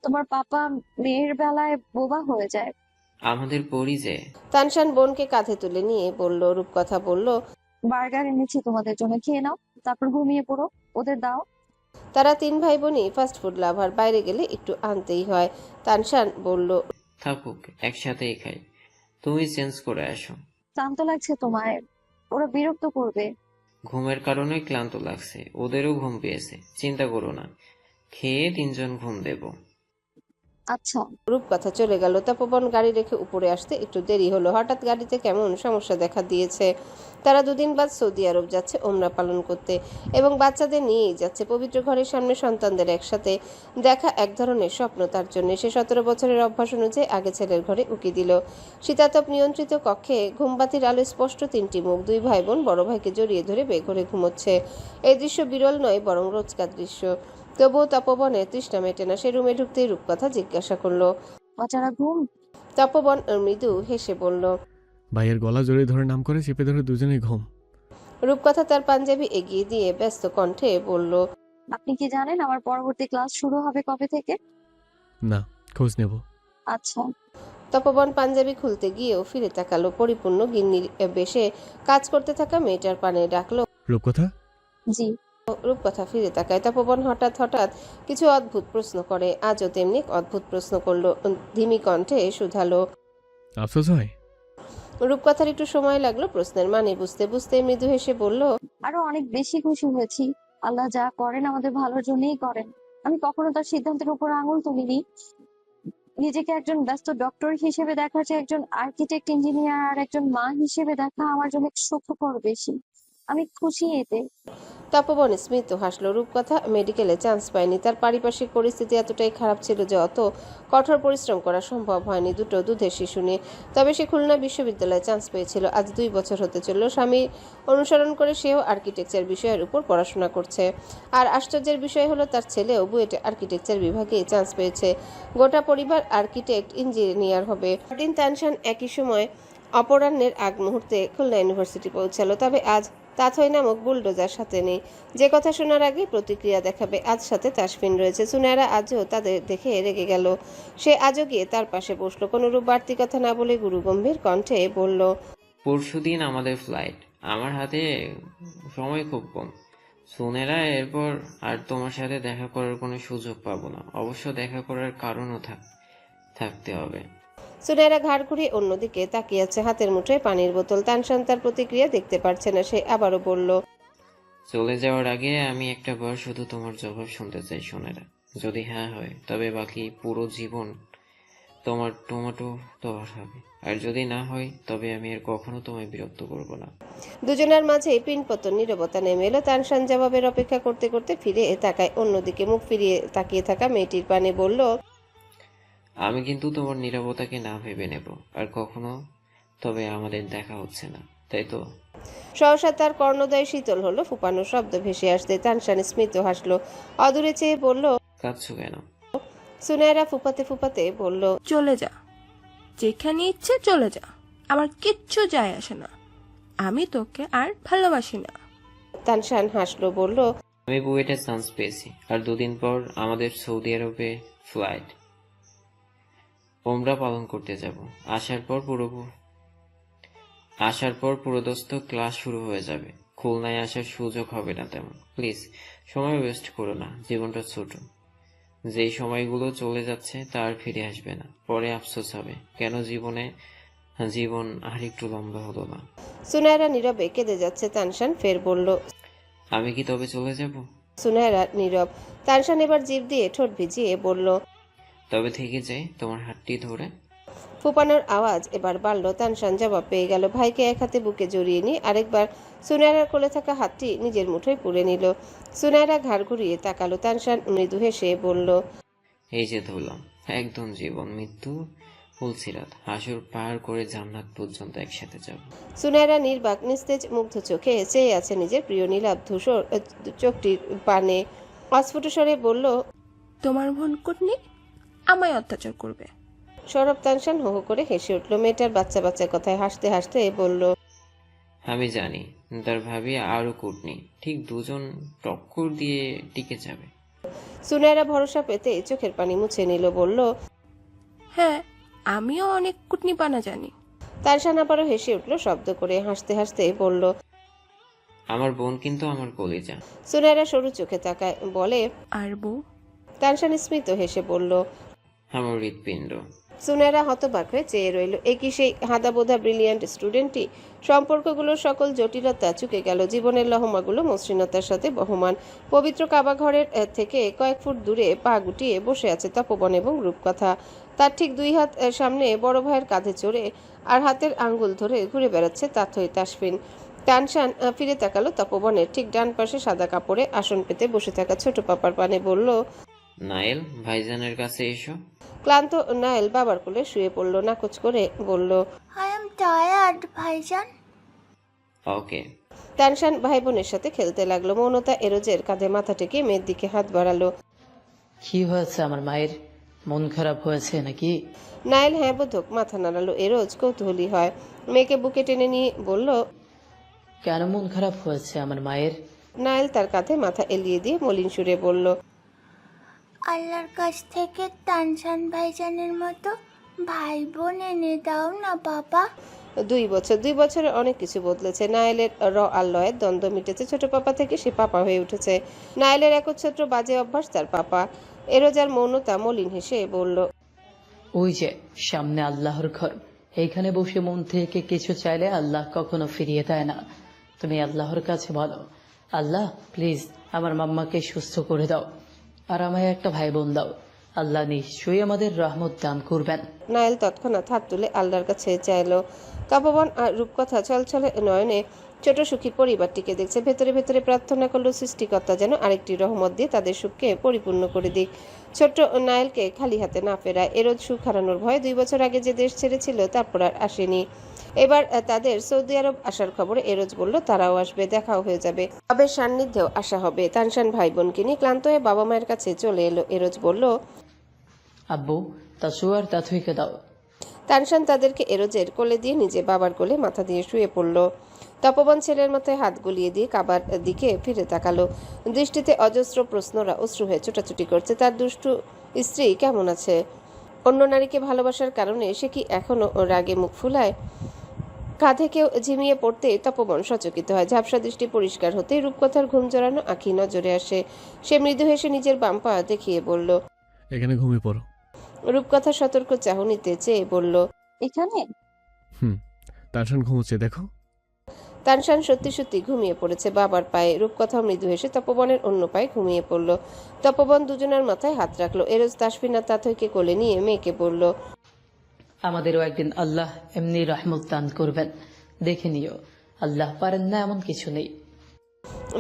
তোমার পাপা মেয়ের বেলায় বোবা হয়ে যায়। আমাদের পরি যে। তানশান বোনকে কাঁধে তুলে নিয়ে বলল। রূপকথা বলল, বার্গার এনেছি তোমাদের জন্য, খেয়ে নাও, তারপর ঘুমিয়ে পড়ো, ওদের দাও। তারা 3 ভাই বোনই ফাস্ট ফুড লাভার, বাইরে গেলে একটু আনতেই হয়। তানশান বলল, থাকুক, একসাথেই খাই, তুমি চেঞ্জ করে আসো। ক্লান্ত লাগছে তোমায়, ওরা বিরক্ত করবে। ঘুমের কারণে ক্লান্ত লাগছে, ওদেরও ঘুম পেয়েছে, চিন্তা করো না, খেয়ে 3জন ঘুম দেব। আচ্ছা। রূপকথা চলে গেল। তপবন গাড়ি রেখে উপরে আসতে একটু দেরি হলো। হঠাৎ গাড়িতে কেমন সমস্যা দেখা দিয়েছে। তারা 2 দিন বাদ সৌদি আরব যাচ্ছে ওমরা পালন করতে এবং বাচ্চাদের নিয়েই যাচ্ছে। পবিত্র ঘরের সামনে সন্তানদের একসাথে দেখা এক ধরনের স্বপ্ন তার জন্য। সে 17 বছরের অভ্যাস অনুযায়ী আগে ছেলের ঘরে উকি দিল। শীতাতপ নিয়ন্ত্রিত কক্ষে ঘুমবাতির আলো স্পষ্ট 3টি মুখ। 2 ভাই বোন বড় ভাইকে জড়িয়ে ধরে বেঘরে ঘুমোচ্ছে। এই দৃশ্য বিরল নয়, বরং রোজকার দৃশ্য। তবুও তপবনের তৃষ্ণা মেটে না। সে রুমে ঢুকতেই রূপকথা জিজ্ঞাসা করলো, বাচ্চারা ঘুম? তপবন মৃদু হেসে বলল। ভাইয়ের গলা জড়িয়ে ধরে নাম করে চেপে ধরে দুজনেই ঘুম। রূপকথা তার পাঞ্জাবি এগিয়ে দিয়ে ব্যস্ত কণ্ঠে বলল, আপনি কি জানেন আমার পরবর্তী ক্লাস শুরু হবে কবে থেকে? না, খোঁজ নেব। আচ্ছা। তপবন পাঞ্জাবি খুলতে গিয়েও ফিরে তাকালো। পরিপূর্ণ গিন্নির বেশে কাজ করতে থাকা মেয়েটার পানে ডাকলো, রূপকথা। জি। রূপকথা ফিরে তাকায়। তপবন হঠাৎ হঠাৎ কিছু অদ্ভুত প্রশ্ন করে। আজও তেমনি অদ্ভুত প্রশ্ন করলো। ধিমি কণ্ঠে শুধালো। আফসোস হয়? রূপকথার একটু সময় লাগলো প্রশ্নের মানে বুঝতে। বুঝতে মৃদু হেসে বলল, আরো অনেক বেশি খুশি হয়েছি। আল্লাহ যা করেন আমাদের ভালোর জন্যই করেন। আমি কখনো তার সিদ্ধান্তের উপর আঙুল তুলিনি। নিজেকে একজন ব্যস্ত ডক্টর হিসেবে দেখার চেয়ে একজন আর্কিটেক্ট, ইঞ্জিনিয়ার আর একজন মা হিসেবে দেখা আমার জন্য সুখকর বেশি। আমি খুশি এতে। তপবন স্মিত হাসলো। রূপকথা মেডিকেলে চান্স পায়নি। তার পারিপার্শ্বিক পরিস্থিতি এতটাই খারাপ ছিল যে অত কঠোর পরিশ্রম করা সম্ভব হয়নি দুটো দুধের শিশু নিয়ে। তবে সে খুলনা বিশ্ববিদ্যালয়ে চান্স পেয়েছিল। আজ 2 বছর হতে চলল। স্বামী অনুসরণ করে সেও আর্কিটেকচার বিষয়ের উপর পড়াশোনা করছে। আর আশ্চর্যের বিষয় হলো তার ছেলেও বুয়েটে আর্কিটেকচার বিভাগে চান্স পেয়েছে। গোটা পরিবার আর্কিটেক্ট, ইঞ্জিনিয়ার হবে। দিন তানশান একই সময় অপরাহ্নের আগ মুহূর্তে খুলনা ইউনিভার্সিটি পৌঁছালো। তবে আজ তাথই নামক বুলডোজার সাথে নেই, যে কথা শোনার আগে প্রতিক্রিয়া দেখাবে। আজ সাথে তাসফিন রয়েছে। সুনায়রা আজও তাদের দেখে রেগে গেল। সে আজও গিয়ে তার পাশে বসলো। কোনরূপ বাড়তি কথা না বলে গুরুগম্ভীর কণ্ঠে বলল, পরশুদিন আমাদের ফ্লাইট, আমার হাতে সময় খুব কম। সুনেরা, এরপর আর তোমার সাথে দেখা করার কোনো সুযোগ পাবো না। অবশ্য দেখা করার কারণও থাকতে হবে। সুনায়রা ঘাড় ঘুরিয়ে অন্যদিকে তাকিয়ে আছে। হাতের মুঠোয় পানির বোতল। তানশান তার প্রতিক্রিয়া দেখতে পারছে না। সে আবারও বলল, চলে যাওয়ার আগে আমি একটা বার শুধু তোমার জবাব শুনতে চাই সুনেরা। যদি হ্যাঁ হয় তবে বাকি পুরো জীবন তোমার টমেটো তোমার হবে, আর যদি না হয় তবে আমি আর কখনো তোমায় বিরক্ত করব না। দুজনের মাঝে পিনপতন নীরবতা নেমে এলো। তানশান জবাবের অপেক্ষা করতে করতে ফিরে তাকায় অন্যদিকে। মুখ ফিরিয়ে তাকিয়ে থাকা মেয়েটির পানে বলল, আমি কিন্তু তোমার নীরবতাকে না ভেবে নেব আর কখনো। তবে আমাদের দেখা হচ্ছে না, তাই তো? সহসা তার কর্ণদয় শীতল হলো। ফুপানো শব্দ ভেসে আসতে তানশান স্মিত হাসলো। অদূরে চেয়ে বলল, কাঁদছো কেন? সুনায়রা ফুপাতে ফুপাতে বলল, চলে যা, যেখানে ইচ্ছে চলে যা, আমার কিচ্ছু যায় আসে না, আমি তোকে আর ভালোবাসি না। তানশান হাসলো, বলল, আমি বুয়েটে চান্স পেয়েছি আর 2 দিন পর আমাদের সৌদি আরবে ফ্লাইট। ওমরা পালন করতে যাব। আসার পর পুরোদস্ত ক্লাস শুরু হয়ে যাবে। খুলনায় আসার সুযোগ হবে না তেমন। প্লিজ সময় ওয়েস্ট করো না, জীবনটা ছোট। যেই সময়গুলো চলে যাচ্ছে তার ফিরে আসবে না, পরে আফসোস হবে কেন জীবন আর একটু লম্বা হলো না। সুনায়রা নীরবে কেঁদে যাচ্ছে। তানশান ফের বলল, আমি কি তবে চলে যাব? সুনায়রা নীরব। তানশান এবার জিভ দিয়ে ঠোঁট ভিজিয়ে বলল, তবে থেকে যাই তোমার হাতটি ধরে। ফুপানোর আওয়াজ এবার বাড়ল। তানশান জবাব পেয়ে গেল। ভাইকে এক হাতে বুকে জড়িয়ে নিয়ে আরেকবার সুনায়রার কোলে থাকা হাতটি নিজের মুঠোয় পুরে নিল। সুনায়রা ঘাড় ঘুরিয়ে তাকালো। তানশান মৃদু হেসে বলল, এই যে ধরলাম, একদম জীবন মৃত্যু ফুলসিরাত, হাসুর পার করে জান্নাত পর্যন্ত একসাথে যাব। সুনায়রা নির্বাক নিস্তেজ মুগ্ধ চোখে চেয়ে আছে নিজের প্রিয় নীলাভ ধূসর চোখটির পানে। অস্ফুট স্বরে বলল, তোমার বোন কুটনি আমায় অত্যাচার করবে। সৌরভ। তানশান হো হো করে হেসে উঠল। মেয়েটার বাচ্চা বাচ্চা কথায় হাসতে হাসতে বলল, আমি জানি তার ভাবি আরো কুটনি, ঠিক 2জন টক্কর দিয়ে টিকে যাবে। সুনায়রা ভরসা পেতে চোখের পানি মুছে নিল। বলল, হ্যাঁ, আমিও অনেক কুটনিপানা জানি। তানশান আবারও হেসে উঠল শব্দ করে, হাসতে হাসতে বলল, আমার বোন কিন্তু আমার কলিজা। সুনাইরা সরু চোখে তাকায়, বলে, আর বউ? তানশান স্মিত হেসে বলল, আমার হৃৎপিণ্ড। সুনাইরা হতবাক হয়ে চেয়ে রইল। একই সেই হাদাবোধা ব্রিলিয়ান্ট স্টুডেন্টটি। সম্পর্কগুলোর সকল জটিলতা চুকে গেল, জীবনের লহমাগুলো মসৃণতার সাথে বহমান। পবিত্র কাবা ঘরের থেকে কয়েক ফুট দূরে পা গুটিয়ে বসে আছে তপবন এবং রূপকথা। তার ঠিক 2 হাত সামনে বড় ভাইয়ের কাঁধে চড়ে আর হাতের আঙ্গুল ধরে ঘুরে বেড়াচ্ছে তাথই তাসফিন। তানশান ফিরে তাকালো তপবনের ঠিক ডান পাশে সাদা কাপড়ে আসন পেতে বসে থাকা ছোট পাপার পানে, বলল, নায়েল, ভাইজানের কাছে এসো। ক্লান্ত নায়েল বাবার কোলে শুয়ে পড়ল, নাকচ করে বলল, আই এম টায়ার্ড ভাইজান। ওকে। তানশান ভাই বোনের সাথে খেলতে লাগলো। মৌনতা এরোজের কাঁধে মাথা টেকে মেয়ের দিকে হাত বাড়ালো। কি হয়েছে আমার মায়ের? মন খারাপ হয়েছে নাকি? নায়েল হ্যাঁ বোধক মাথা নাড়ালো। এরোজ কৌতূহলী হয়, মেয়েকে বুকে টেনে নিয়ে বলল, কেন মন খারাপ হয়েছে আমার মায়ের? নায়েল তার কাঁধে মাথা এলিয়ে দিয়ে মলিন সুরে বলল, আল্লাহর কাছ থেকে তানশান ভাইজানের মতো ভাই বোন এনে দাও না বাবা। 2 বছরে অনেক কিছু বদলেছে। নায়েলের আর লয়ের দ্বন্দ্ব মিটেছে। ছোট পাপা থেকে সে পাপা হয়ে উঠেছে। নায়েলের একচ্ছত্র বাজে অভ্যাস তার পাপা। এরোজার মৌনতা মলিন হেসে বলল, ওই যে সামনে আল্লাহর ঘর, এইখানে বসে মন থেকে কিছু চাইলে আল্লাহ কখনো ফিরিয়ে দেয় না। তুমি আল্লাহর কাছে বলো, আল্লাহ প্লিজ আমার মাম্মাকে সুস্থ করে দাও, আর আমায় একটা ভাই বোন দাও। আল্লাহ নিশ্চয়ই আমাদের রহমত দান করবেন। নায়েল তৎক্ষণাৎ হাত তুলে আল্লাহর কাছে চাইল। তপবন আর রূপকথা ছলছলে নয়নে ছোট সুখী পরিবারটিকে দেখছে। ভেতরে ভেতরে প্রার্থনা করল সৃষ্টিকর্তা যেন আরেকটি রহমত দিয়ে তাদের সুখকে পরিপূর্ণ করে দিক, ছোট্ট নায়েলকে খালি হাতে না ফেরায়। এরোজ সুখ হারানোর ভয় 2 বছর আগে যে দেশ ছেড়েছিল তারপর আর আসেনি। এবার তাদের সৌদি আরব আসার খবরে এরোজ বলল তারাও আসবে, দেখাও হয়ে যাবে, তবে সান্নিধ্যেও আসা হবে। তানশান ভাই বোনকে নিয়ে ক্লান্ত হয়ে বাবা মায়ের কাছে চলে এলো। এরোজ বলল, আব্বু তাসু আর তাথুইকে দাও। তানশান তাদেরকে এরোজের কোলে দিয়ে নিজে বাবার কোলে মাথা দিয়ে শুয়ে পড়ল। তপবন ছেলের মাথায় হাত গলিয়ে দিয়ে কাবার দিকে ফিরে তাকালো। দৃষ্টিতে অজস্র প্রশ্নরা অশ্রু হয়ে ছোটাছুটি করছে। তার দুষ্টু স্ত্রী কেমন আছে? অন্য নারীকে ভালোবাসার কারণে সে কি এখনো রাগে মুখ ফুলায়? কাঁধে কেউ ঝিমিয়ে পড়তে তপবন সচকিত হয়। ঝাপসা দৃষ্টি পরিষ্কার হতেই রূপকথার ঘুম জড়ানো আঁখি নজরে আসে। সে মৃদু হেসে নিজের বাম পা দেখিয়ে বলল, এখানে ঘুমিয়ে পড়ো। রূপকথা সতর্ক চাহনিতে চেয়ে বলল, এখানে? তানশান ঘুমোচ্ছে দেখো। তানশান সত্যি সত্যি ঘুমিয়ে পড়েছে বাবার পায়ে। রূপকথা মৃদু হেসে তপবনের অন্য পায়ে ঘুমিয়ে পড়ল। তপবন দুজনের মাথায় হাত রাখলো। এরোজ তাসফিন আর তাথইকে কোলে নিয়ে মেয়েকে বলল, আমাদেরও একদিন আল্লাহ এমনি রহমত দান করবেন, দেখে নিও। আল্লাহ পারেন না এমন কিছু নেই।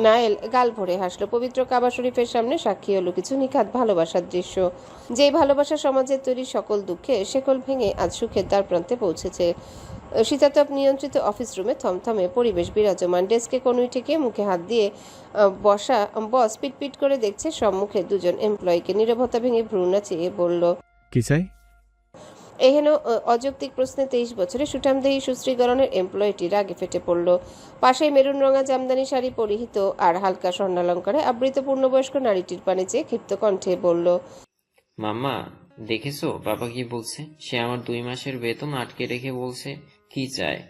নায়েল গাল ভরে হাসলো। পবিত্র কাবা শরীফের সামনে সাক্ষী হলো কিছু নিখাত ভালোবাসার দৃশ্য। যেই ভালোবাসা সমাজের তৈরি সকল দুঃখে শেকল ভেঙে আজ সুখের দ্বার প্রান্তে পৌঁছেছে। শীতাতপ নিয়ন্ত্রিত অফিস রুমে থমথমে পরিবেশ বিরাজমান। ডেস্কে কনুই ঠেকিয়ে মুখে হাত দিয়ে বসা বস পিটপিট করে দেখছে সম্মুখে 2 জন এমপ্লয়িকে। নীরবতা ভেঙে ভ্রু নাচিয়ে বলল, কি চাই? এহেন অযৌক্তিক প্রশ্নে 23 বছরে সুঠামদেহী সুশ্রীগরণের এমপ্লয়িটি রাগে ফেটে পড়ল। পাশেই মেরুন রঙা জামদানি শাড়ি পরিহিত আর হালকা স্বর্ণালঙ্কারে আবৃত পূর্ণবয়স্ক নারীটির পানে চেয়ে ক্ষিপ্ত কণ্ঠে বলল, মাম্মা, দেখেছো বাবা কি বলছে? সে আমার 2 মাসের বেতন আটকে রেখে বলছে কি চায়।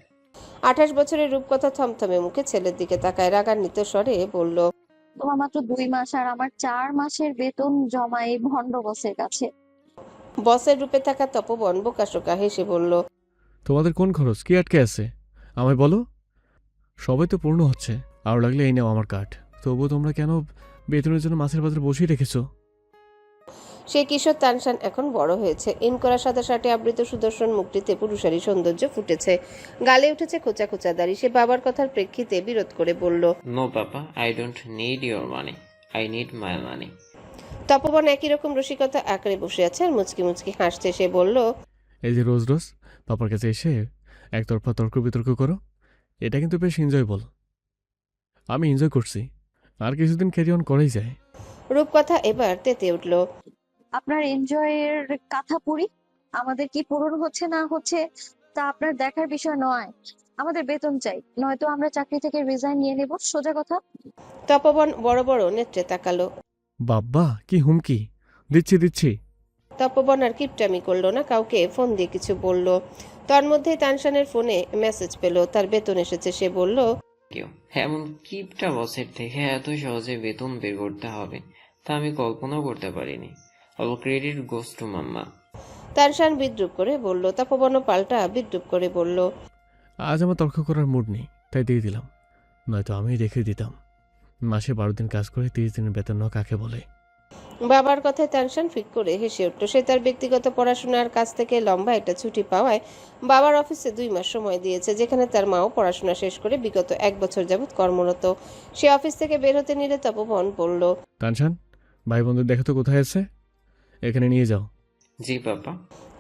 28 বছরের রূপকথা থমথমে মুখে ছেলের দিকে তাকায়, রাগান্বিত স্বরে বলল, তোমার মাত্র 2 মাস আর আমার 4 মাসের বেতন জমা এই ভণ্ড বসের কাছে। বসের রূপে থাকা তপবন বোকাশোকা হেসে বলল, তোমাদের কোন খরচ কি আটকে আছে আমায় বলো। সবাই তো পূর্ণ হচ্ছে, আরও লাগলে এই নাও আমার কার্ড। তবুও তোমরা কেন বেতনের জন্য মাছের বাজারে বসিয়ে রেখেছো? সে কিশোর তানশান এখন বড় হয়েছে। ইন করা সাদা শার্টে আবৃত সুদর্শন মুখটিতে পুরুষালী সৌন্দর্য ফুটেছে। গালে উঠেছে খোঁচা খোঁচা দাড়ি। সে বাবার কথার প্রেক্ষিতে বিরোধ করে বলল, no papa, I don't need your money, I need my money. তপবন একই রকম রসিকতা আঁকড়ে বসে আছে আর মুচকি মুচকি হাসছে। সে বলল, এই যে রোজ রোজ পাপার কাছে এসে একতরফা তর্ক বিতর্ক করো, এটা কিন্তু বেশ এনজয়েবল। আমি এনজয় করছি, আর কিছুদিন ক্যারি অন করাই যায়। রূপকথা এবার তেতে উঠল। আপনার এনজয়ের কথা পুরি, আমাদের কি পূরণ হচ্ছে না হচ্ছে তা আপনার দেখার বিষয় নয়। আমাদের বেতন চাই, নয়তো আমরা চাকরি থেকে রিজাইন নিয়ে নেব, সোজা কথা। তপবন বড় বড় নেত্রে তাকালো। বাব্বা কি হুমকি! দিচ্ছি দিচ্ছি। তপবন আর কিপটামি করলো না, কাউকে ফোন দিয়ে কিছু বলল। তার মধ্যে তানশানের ফোনে মেসেজ পেল, তার বেতন এসেছে। সে বলল, কেউ এমন কিপটা বসের থেকে এত সহজে বেতন বের করতে হবে তা আমি কল্পনাও করতে পারিনি। অল ক্রেডিট গোস টু মাম্মা। তানশান বিদ্রুপ করে বলল। তপবনও পাল্টা বিদ্রুপ করে বলল, আজ আমার তর্ক করার মুড নেই, তাই দিয়ে দিলাম। নয়তো আমি রেখে দিতাম। মাসে 12 দিন কাজ করে 30 দিনের বেতন নেওয়া কাকে বলে? বাবার কথায় তানশান ফিক করে হেসে উঠল। সে তার ব্যক্তিগত পড়াশোনার কাছ থেকে লম্বা একটা ছুটি পাওয়ায় বাবার অফিসে 2 মাস সময় দিয়েছে, যেখানে তার মাও পড়াশোনা শেষ করে বিগত 1 বছর যাবৎ কর্মরত। সে অফিস থেকে বের হতে নিলে তপবন বলল, তানশান, ভাই বন্ধুর দেখো তো কোথায় আছে, এখানে নিয়ে যাও। জি পাপা।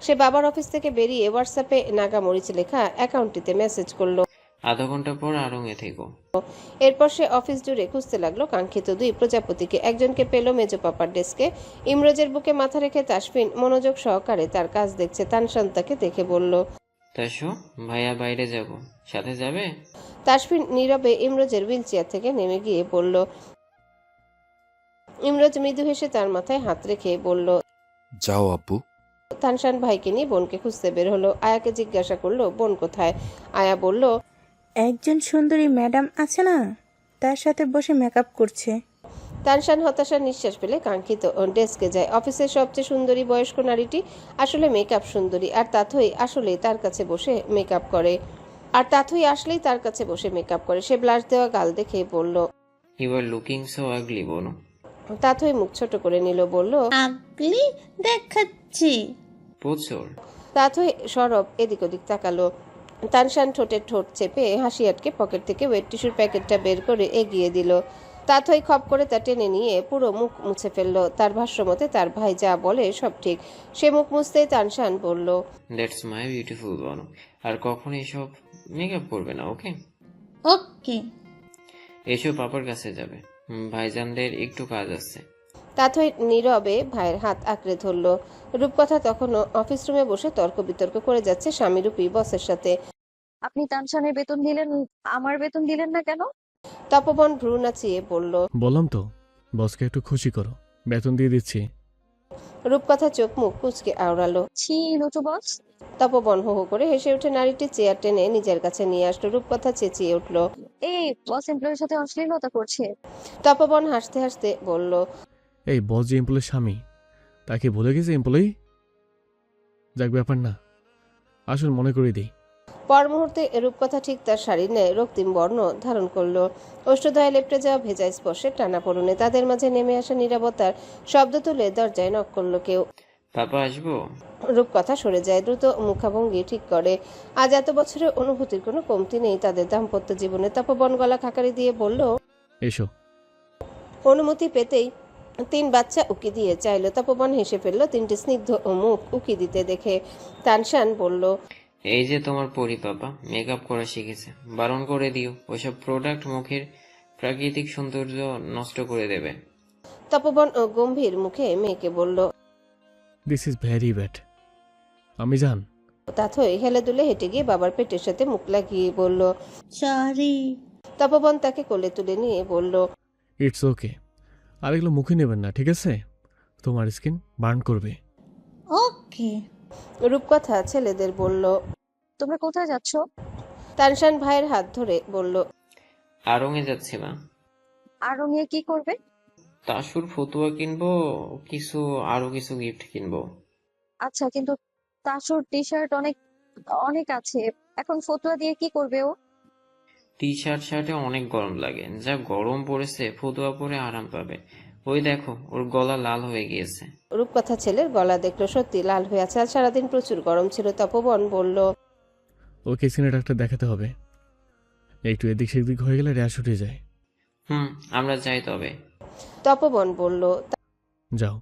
সে বাবার অফিস থেকে বেরিয়ে হোয়াটসঅ্যাপে নাগামরিচ লেখা অ্যাকাউন্টটিতে মেসেজ করলো। আধা ঘন্টা পর আড়ঙে থেকো। এরপর সে অফিস জুড়ে খুঁজতে লাগলো কাঙ্ক্ষিত 2 প্রজাপতিকে। একজনকে পেল মেজো পাপার ডেস্কে। ইমরোজের বুকে মাথা রেখে তাসফিন মনোযোগ সহকারে তার কাজ দেখছে। তানশান তাকে দেখে বলল, তাসো, ভাইয়া বাইরে যাব, সাথে যাবে? তাসফিন নীরবে ইমরোজের হুইল চেয়ার থেকে নেমে গিয়ে বলল। ইমরোজ মৃদু হেসে তার মাথায় হাত রেখে বলল, যাও আব্বু। তানশান ভাইকে নিয়ে বোনকে খুঁজতে বের হলো। আয়াকে জিজ্ঞাসা করলো, বোন কোথায়? আয়া বলল, একজন সুন্দরী ম্যাডাম আছে না, তার সাথে বসে মেকআপ করছে। তানশান হতাশার নিঃশ্বাস ফেলে কাঙ্ক্ষিত ডেস্কে যায়। অফিসের সবচেয়ে সুন্দরী বয়স্ক নারীটি আসলে মেকআপ সুন্দরী, আর তাথই আসলেই তার কাছে বসে মেকআপ করে। সে ব্লাশ দেওয়া গাল দেখে বলল, ইউ আর লুকিং সো আগলি বোন। তাথই মুখ ছোট করে নিল, বলল, আগলি দেখাচ্ছি। প্রচুর। তাথই সরব এদিক ওদিক তাকালো। তানশান ঠোঁটে ঠোঁট চেপে হাসি আটকে পকেট থেকে ওয়েট টিস্যুর প্যাকেটটা বের করে এগিয়ে দিল। তাথই খপ করে তা টেনে নিয়ে পুরো মুখ মুছে ফেললো। তার ভাষ্যমতে তার ভাই যা বলে সব ঠিক। সে মুখ মুছতেই তানশান বলল, দ্যাটস মাই বিউটিফুল বোন। আর কখনো এসব মেকআপ করবে না, ওকে? ওকে। এসো, পাপার কাছে যাবে, ভাইজানদের একটু কাজ আছে। তাথই নীরবে ভাইয়ের হাত আঁকড়ে ধরল। রূপকথা তখনও অফিস রুমে বসে তর্ক বিতর্ক করে যাচ্ছে স্বামীরূপী বসের সাথে। আপনি তানশানের বেতন দিলেন, আমার বেতন দিলেন না কেন? তপবন ভ্রু নাচিয়ে বলল, বললাম তো, বসকে একটু খুশি করো, বেতন দিয়ে দিচ্ছি। রূপকথা চোখ মুখ কুচকে আওড়ালো। ছি লুচু বস। তপবন হো হো করে হেসে উঠে নারীটি চেয়ার টেনে নিজের কাছে নিয়ে আসলো। রূপকথা চেঁচিয়ে উঠল, এই বস এমপ্লয়ের সাথে অশ্লীলতা করছে। তপবন হাসতে হাসতে বলল, এই বস যে এমপ্লয়ের স্বামী, তাকে বলে গেছে এমপ্লয়ি। যাক, ব্যাপার না, আসল মনে করে দিই। পর মুহূর্তে রূপকথা ঠিক তার শাড়ির ন্যায় রক্তিম বর্ণ ধারণ করলো। ওষ্ঠদয়ে লেপটে যাওয়া ভেজা স্পর্শের টানাপোড়েনে তাদের মাঝে নেমে আসা নীরবতার শব্দ তুলে দরজায় নক করলো কেউ। পাপা আসবো? রূপকথা সরে যায়, দ্রুত মুখাভঙ্গি ঠিক করে। আজ এত বছরের অনুভূতির কোনো কমতি নেই তাদের দাম্পত্য জীবনে। তপবন গলা খাকারি দিয়ে বলল, এসো। অনুমতি পেতেই 3 বাচ্চা উকি দিয়ে চাইল। তপবন হেসে ফেলল 3টি স্নিগ্ধ মুখ উকি দিতে দেখে। তানশান বলল, এই যে তোমার পরি পাপা মেকআপ করা শিখেছে, বারণ করে দিও, ওইসব প্রোডাক্ট মুখের প্রাকৃতিক সৌন্দর্য নষ্ট করে দেবে। তপবন গম্ভীর মুখে মেয়েকে বলল, দিস ইজ ভেরি ব্যাড। আমি জান। তাথই হেলে দুলে হেঁটে গিয়ে বাবার পেটের সাথে মুখ লাগিয়ে বলল, সরি। তপবন তাকে কোলে তুলে নিয়ে বলল, ইটস ওকে, আর এগুলো মুখে নেবেন না, ঠিক আছে? তোমার স্কিন বার্ন করবে। ওকে। রূপকথা ছেলেদের বলল। তোমরা কোথায় যাচ্ছ? তানশান ভাইয়ের হাত ধরে বলল, আড়ঙে যাচ্ছি না। আড়ঙে কি করবে? তাসুর ফতুয়া কিনবো, আরো কিছু গিফট কিনবো। আচ্ছা, কিন্তু তাসুর টি শার্ট অনেক অনেক আছে, এখন ফতুয়া দিয়ে কি করবে ও? টি শার্টে অনেক গরম লাগে, যা গরম পড়েছে ফতুয়া পরে আরাম পাবে। ওই দেখো, ওর গলা লাল হয়ে গিয়েছে। রূপকথা ছেলের গলা দেখলো সত্যি লাল হয়ে আছে। আজ সারাদিন প্রচুর গরম ছিল। তপবন বলল, ওকে স্কিনে ডাক্তার দেখাতে হবে, একটু এদিক সেদিক হয়ে গেলে র্যাশ উঠে যায়। আমরা যাই তবে। তপবন বলল। যাও,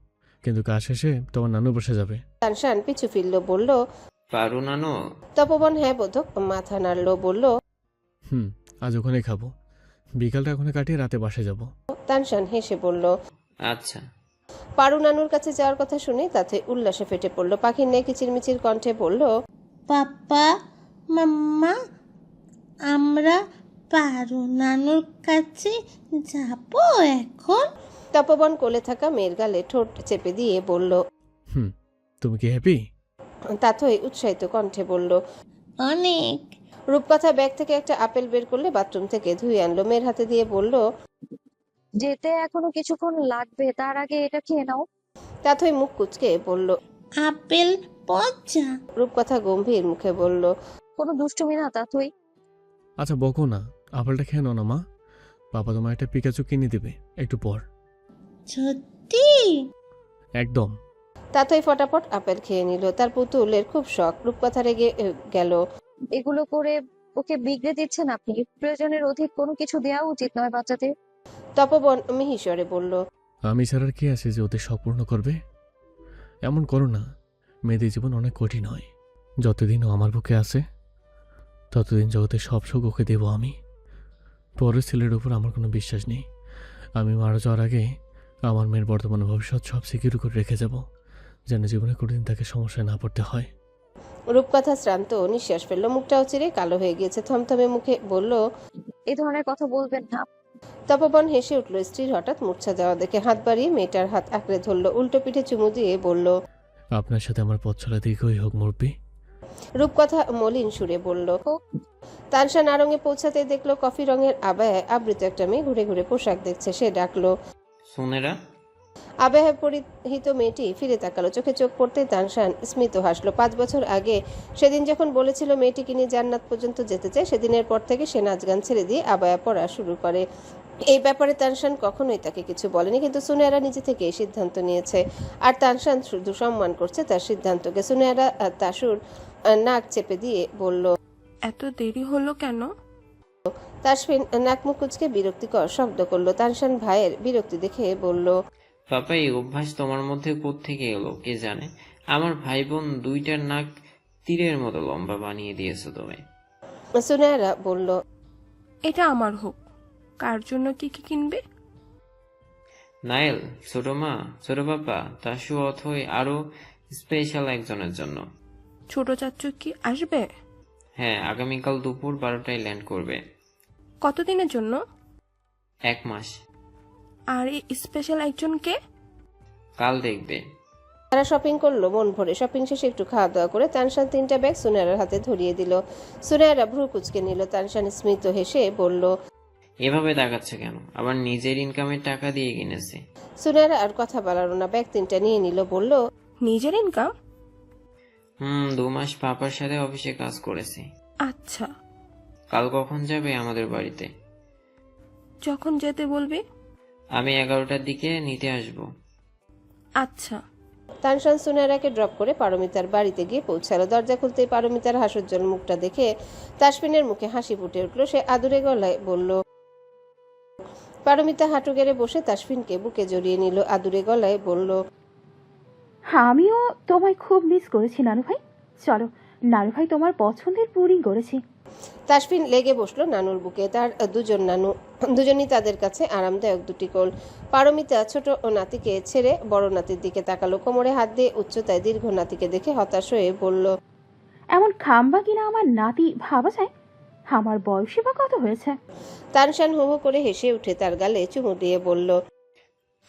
কিন্তু কাজ শেষে তোমার নানু বসে যাবে। তানশান পিছু ফিরল, বলল, পারু নানু? তপবন হ্যাঁ বোধক মাথা নাড়ল, বলল, আজ ওখানে খাবো, বিকালটা ওখানে কাটিয়ে রাতে বাসে যাব। তানশান হেসে বলল, আচ্ছা। পারু নানুর কাছে যাওয়ার কথা শুনে তাতে উল্লাসে ফেটে পড়ল। পাখির ন্যায় কিচিরমিচির কণ্ঠে বলল, পাপা মাম্মা, আমরা পারু নানুর কাছে যাব এখন? তপবন কোলে থাকা মেয়ের গালে ঠোঁট চেপে দিয়ে বলল, তুমি কি হ্যাপি? তাথই উৎসাহিত কণ্ঠে বলল। অনেক। রূপকথা ব্যাগ থেকে একটা আপেল বের করলে বাথরুম থেকে ধুয়ে আনলো, মেয়ের হাতে দিয়ে বলল। যেতে এখনো কিছুক্ষণ লাগবে, তার আগে এটা খেয়ে নাও। তাথই মুখ কুচকে বলল। আপেল পচা। রূপকথা গম্ভীর মুখে বলল। কোনো দুষ্টুমি না তাথই। আচ্ছা বকো না, আপেলটা খেয়ে নাও না মা। পাপা তোমার একটা পিকাচু কিনে দেবে একটু পর। সত্যি? একদম। তাথই ফটাফট আপেল খেয়ে নিল। তার পুতুলের খুব শখ। রূপকথা রেগে গেল। এগুলো করে ওকে বিগড়ে দিচ্ছেন আপনি। প্রয়োজনের অধিক কোনো কিছু দেওয়া উচিত নয় বাচ্চাদের। তপবন মিহিসরে বলল। আমি ছাড়ার কে আছে যে ওদের শখ পূর্ণ করবে? এমন করো না, মেয়েদের জীবন অনেক কঠিন হয়। যতদিন ও আমার বুকে আছে ততদিন জগতের সব সুখ ওকে দেবো আমি। পরের ছেলের উপর আমার কোনো বিশ্বাস নেই। আমি মারা যাওয়ার আগে আমার মেয়ের বর্তমান ভবিষ্যৎ সব সিকিউর করে রেখে যাব, যেন জীবনে কোনোদিন তাকে সমস্যায় না পড়তে হয়। রূপকথা শ্রান্ত নিঃশ্বাস ফেলল। মুখটাও চিরে কালো হয়ে গিয়েছে। থমথমে মুখে বলল। এই ধরনের কথা বলবেন না। তপবন হেসে উঠল স্ত্রীর হঠাৎ মূর্ছা যাওয়া দেখে। হাত বাড়িয়ে মেয়েটার হাত আঁকড়ে ধরল। উল্টো পিঠে চুমু দিয়ে বলল। আপনার সাথে আমার পথ চলা দীর্ঘই হোক মুরব্বি। রূপকথা মলিন সুরে বলল। তানসা নারঙ্গে পৌঁছাতে দেখলো কফি রঙের আবায়ায় আবৃত একটা মেয়ে ঘুরে ঘুরে পোশাক দেখছে। সে ডাকলো। সোনেরা। আবায়ায় পরিহিত মেয়েটি ফিরে তাকালো। চোখে চোখ পড়তে তানসান স্মিত হাসলো। 5 বছর আগে সেদিন যখন বলেছিল মেয়েটিকে নিয়ে জান্নাত পর্যন্ত যেতে চায়, সেদিনের পর থেকে সে নাচ গান ছেড়ে দিয়ে আবায়া পড়া শুরু করে। এই ব্যাপারে তানসান কখনোই তাকে কিছু বলেনি, কিন্তু সুনেয়ারা নিজে থেকে এই সিদ্ধান্ত নিয়েছে। আর তানসান শুধু সম্মান করছে তার সিদ্ধান্তকে। সুনেয়ারা তাসুর নাক চেপে দিয়ে বলল। এত দেরি হলো কেন? তাসফিন নাক মুখ কুচকে বিরক্তিকর শব্দ করলো। তানসান ভাইয়ের বিরক্তি দেখে বলল। পাপা, এই অভ্যাস তোমার মধ্যে কোত্থেকে এলো কে জানে। আমার ভাই বোন দুইটার নাক তীরের মতো লম্বা বানিয়ে দিয়েছো তুমি। সুনেয়ারা বলল। এটা আমার হোক। কার জন্য কি কি কিনবে? নাইল, ছোট মা, ছোট পাপা, তাসু, অথই আরো স্পেশাল একজনের জন্য। ছোট চাচু কি আসবে? হ্যাঁ, আগামীকাল দুপুর 12টায় ল্যান্ড করবে। কতদিনের জন্য? 1 মাস। আর এই স্পেশাল একজনকে? কাল দেখবে। তারা শপিং করলো মন ভরে। শপিং শেষে একটু খাওয়া দাওয়া করে তানসান 3টা ব্যাগ সুনেয়ারার হাতে ধরিয়ে দিল। সুনেয়ারা ভ্রু কুচকে নিল। তানসান স্মিত হেসে বলল। এভাবে তাকাচ্ছে কেন? আবার নিজের ইনকামের টাকা দিয়ে কিনেছে। সুনেয়ারা আর কথা বাড়ালো না, ব্যাগ 3টা নিয়ে নিল। বলল। নিজের ইনকাম? 2 মাস পাপার সাথে অফিসে কাজ করেছি। আচ্ছা। কাল কখন যাবে আমাদের বাড়িতে? যখন যেতে বলবে। আমি 11টার দিকে নিতে আসব। আচ্ছা। তানসান সুনেয়ারাকে ড্রপ করে পারমিতার বাড়িতে গিয়ে পৌঁছালো। দরজা খুলতেই পারমিতার হাস্যোজ্জ্বল মুখটা দেখে তাসফিনের মুখে হাসি ফুটে উঠল। সে আদুরে গলায় বলল। পারমিতা হাঁটু গেড়ে বসে তাসফিনকে বুকে জড়িয়ে নিল। আদুরে গলায় বলল। আমিও তোমায় খুব মিস করেছি নানু ভাই। চলো, নানু ভাই তোমার পছন্দের পুরি করেছি। তাসফিন লেগে বসলো নানুর বুকে। তার দুজনই তাদের কাছে আরামদায়ক দুটি কোল। পারমিতা ছোট ও নাতিকে ছেড়ে বড় নাতির দিকে তাকালো। কোমরে হাত দিয়ে উচ্চতায় দীর্ঘ নাতিকে দেখে হতাশ হয়ে বলল। এমন খাম্বা কিনা আমার নাতি ভাবা যায়? আমার বয়সী বা কত হয়েছে? তানসান হু হু করে হেসে উঠে তার গালে চুমু দিয়ে বলল।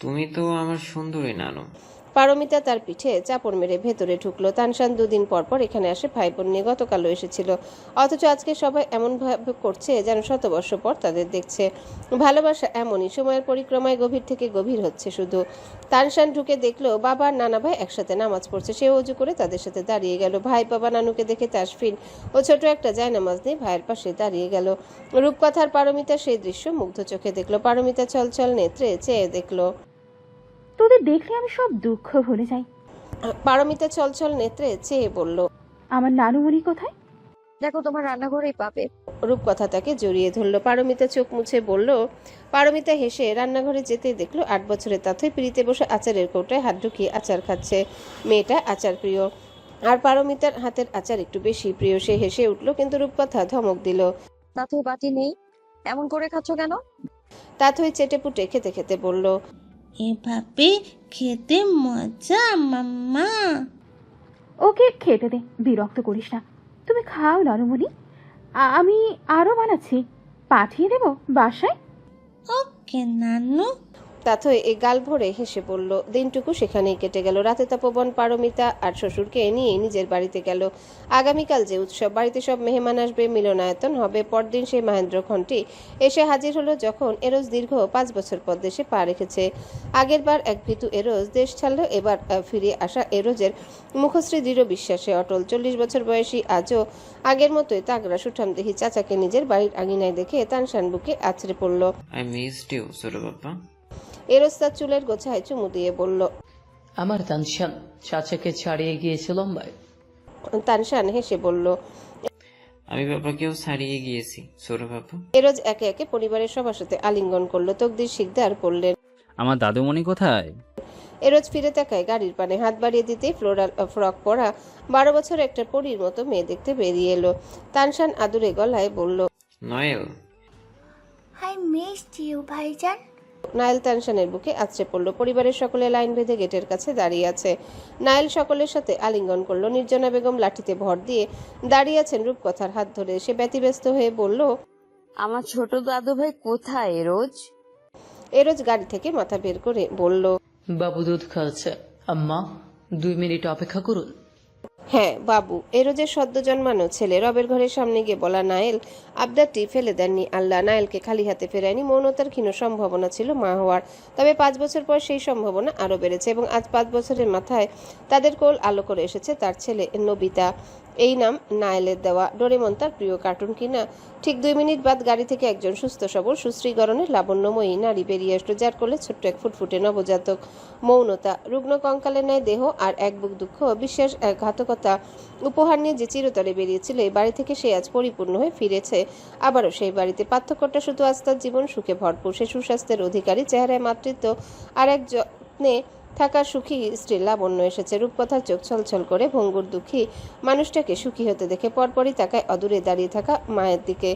তুমি তো আমার সুন্দরী নানু। পারমিতা তার পিঠে চাপড় মেরে ভেতরে ঢুকলো। তানসান 2 দিন পর পর এখানে আসে ভাই বোন নিয়ে। গতকালও এসেছিল, অথচ আজকে সবাই এমন ভাবে করছে যেন 100 বর্ষ পর তাদের দেখছে। ভালোবাসা এমনই, সময়ের পরিক্রমায় গভীর থেকে গভীর হচ্ছে শুধু। তানসান ঢুকে দেখলো বাবা আর নানা ভাই একসাথে নামাজ পড়ছে। সে অজু করে তাদের সাথে দাঁড়িয়ে গেল। ভাই বাবা নানুকে দেখে তাসফিন ও ছোট একটা জায়নামাজ নিয়ে ভাইয়ের পাশে দাঁড়িয়ে গেল। রূপকথার পারমিতা সেই দৃশ্য মুগ্ধ চোখে দেখলো। পারমিতা ছলছল নেত্রে চেয়ে দেখলো। তোদের দেখলে আমি সব দুঃখ ভুলে যাই। পারমিতা ছলছল নেত্রে চেয়ে বলল। আমার নানুমণি কোথায়? দেখো, তোমার রান্নাঘরেই পাবে। রূপকথা তাকে জড়িয়ে ধরল। পারমিতা চোখ মুছে বলল। পারমিতা হেসে রান্নাঘরে যেতে দেখলো 8 বছরের তাথই পিড়িতে বসে আচারের কৌটায় হাত ঢুকিয়ে আচার খাচ্ছে। মেয়েটা আচার প্রিয়, আর পারমিতার হাতের আচার একটু বেশি প্রিয়। সে হেসে উঠল, কিন্তু রূপকথা ধমক দিল। তাথই বাটি নেই, এমন করে খাচ্ছ কেন? তাথই চেটে পুটে খেতে খেতে বলল। এভাবে খেতে মজা মাম্মা। ওকে খেতে দে, বিরক্ত করিস না। তুমি খাও নানুমণি, আমি আরো বানাচ্ছি, পাঠিয়ে দেব বাসায়। ওকে নানু। তাথই এই গাল ভরে হেসে পড়ল। দিনটুকু সেখানেই কেটে গেল। রাতে তপবন পারমিতা আর শ্বশুরকে নিয়ে নিজের বাড়িতে গেল। আগামীকাল যে উৎসব, বাড়িতে সব মেহমান আসবে, মিলনায়তন হবে। পরদিন সেই মহেন্দ্র খন্টি এসে হাজির হলো যখন এরোজ দীর্ঘ 5 বছর পর দেশে পা রেখেছে। আগের বার এক ভীতু এরোজ দেশ ছাড়ল, এবার ফিরে আসা এরোজের মুখশ্রী দৃঢ় বিশ্বাসে অটল। 40 বছর বয়সী আজও আগের মতোই তাগড়া সুঠামদেহী চাচাকে নিজের বাড়ির আঙিনায় দেখে তানশান বুকে আছড়ে পড়ল। আই মিসড ইউ ছোট বাবা। এরোজ তার চুলের গোছায় চুমু দিয়ে বলল। আমার তানশান চাচাকে ছাড়িয়ে গিয়েছে লম্বায়। তানশান হেসে বলল। আমি বাবাকেও ছাড়িয়ে গিয়েছি ছোট বাবা। এরোজ একে একে পরিবারের সবার সাথে আলিঙ্গন করলো। তকদির শিকদার পড়লেন। আমার দাদুমণি কোথায়? এরোজ ফিরে তাকায় গাড়ির পানে। হাত বাড়িয়ে দিতেই ফ্লোরাল ফ্রক পরা 12 বছর একটা পরীর মতো মেয়ে দেখতে বেরিয়ে এলো। তানশান আদুরে গলায় বলল, নয়েল। আই মিসড ইউ ভাইজান। নায়েল তানশানের বুকে আছড়ে পড়ল। পরিবারের সকলে লাইন বেঁধে গেটের কাছে দাঁড়িয়ে আছে। নায়েল সকলের সাথে আলিঙ্গন করলো। নির্জনা বেগম লাঠিতে ভর দিয়ে দাঁড়িয়ে আছেন রূপকথার হাত ধরে। সে ব্যতিব্যস্ত হয়ে বলল, আমার ছোট দাদু ভাই কোথায় রোজ? এরোজ গাড়ি থেকে মাথা বের করে বলল, বাবু দুধ খাচ্ছে, আম্মা 2 মিনিট অপেক্ষা করুন। হ্যাঁ বাবু। এরোজের সদ্য জন্মানো ছেলে। রবের ঘরের সামনে গিয়ে বলা নায়েল আবদারটি ফেলে দেননি আল্লাহ। নায়েলকে খালি হাতে ফেরায়নি। মৌনতার ক্ষীণ সম্ভাবনা ছিল মা হওয়ার। তবে 5 বছর পর সেই সম্ভাবনা আরো বেড়েছে এবং আজ 5 বছরের মাথায় তাদের কোল আলো করে এসেছে তার ছেলে নবিতা। এই নাম নায়েলের দেওয়া। ডোরেমন তার প্রিয় কার্টুন কিনা। ঠিক 2 মিনিট বাদ গাড়ি থেকে একজন সুস্থ সবল সুশ্রীগরণের লাবণ্যময়ী নারী বেরিয়ে আসলো, যার কোলে ছোট্ট এক ফুটফুটে নবজাতক। মৌনতা, রুগ্ন কঙ্কালের ন্যায় দেহ আর এক বুক দুঃখ, বিশ্বাস ঘাতকতা উপহার নিয়ে যে চিরতরে বেরিয়েছিল এই বাড়ি থেকে, সে আজ পরিপূর্ণ হয়ে ফিরেছে আবারও সেই বাড়িতে। পার্থক্যটা শুধু আজ তার জীবন সুখে ভরপুর। সে সুস্বাস্থ্যের অধিকারী, চেহারায় মাতৃত্ব আর এক যত্নে থাকা সুখী স্ত্রীর লাবণ্য এসেছে। রূপকথার চোখ ছলছল করে ভঙ্গুর দুঃখী মানুষটাকে সুখী হতে দেখে পরপরই তাকায় অদূরে দাঁড়িয়ে থাকা মায়ের দিকে।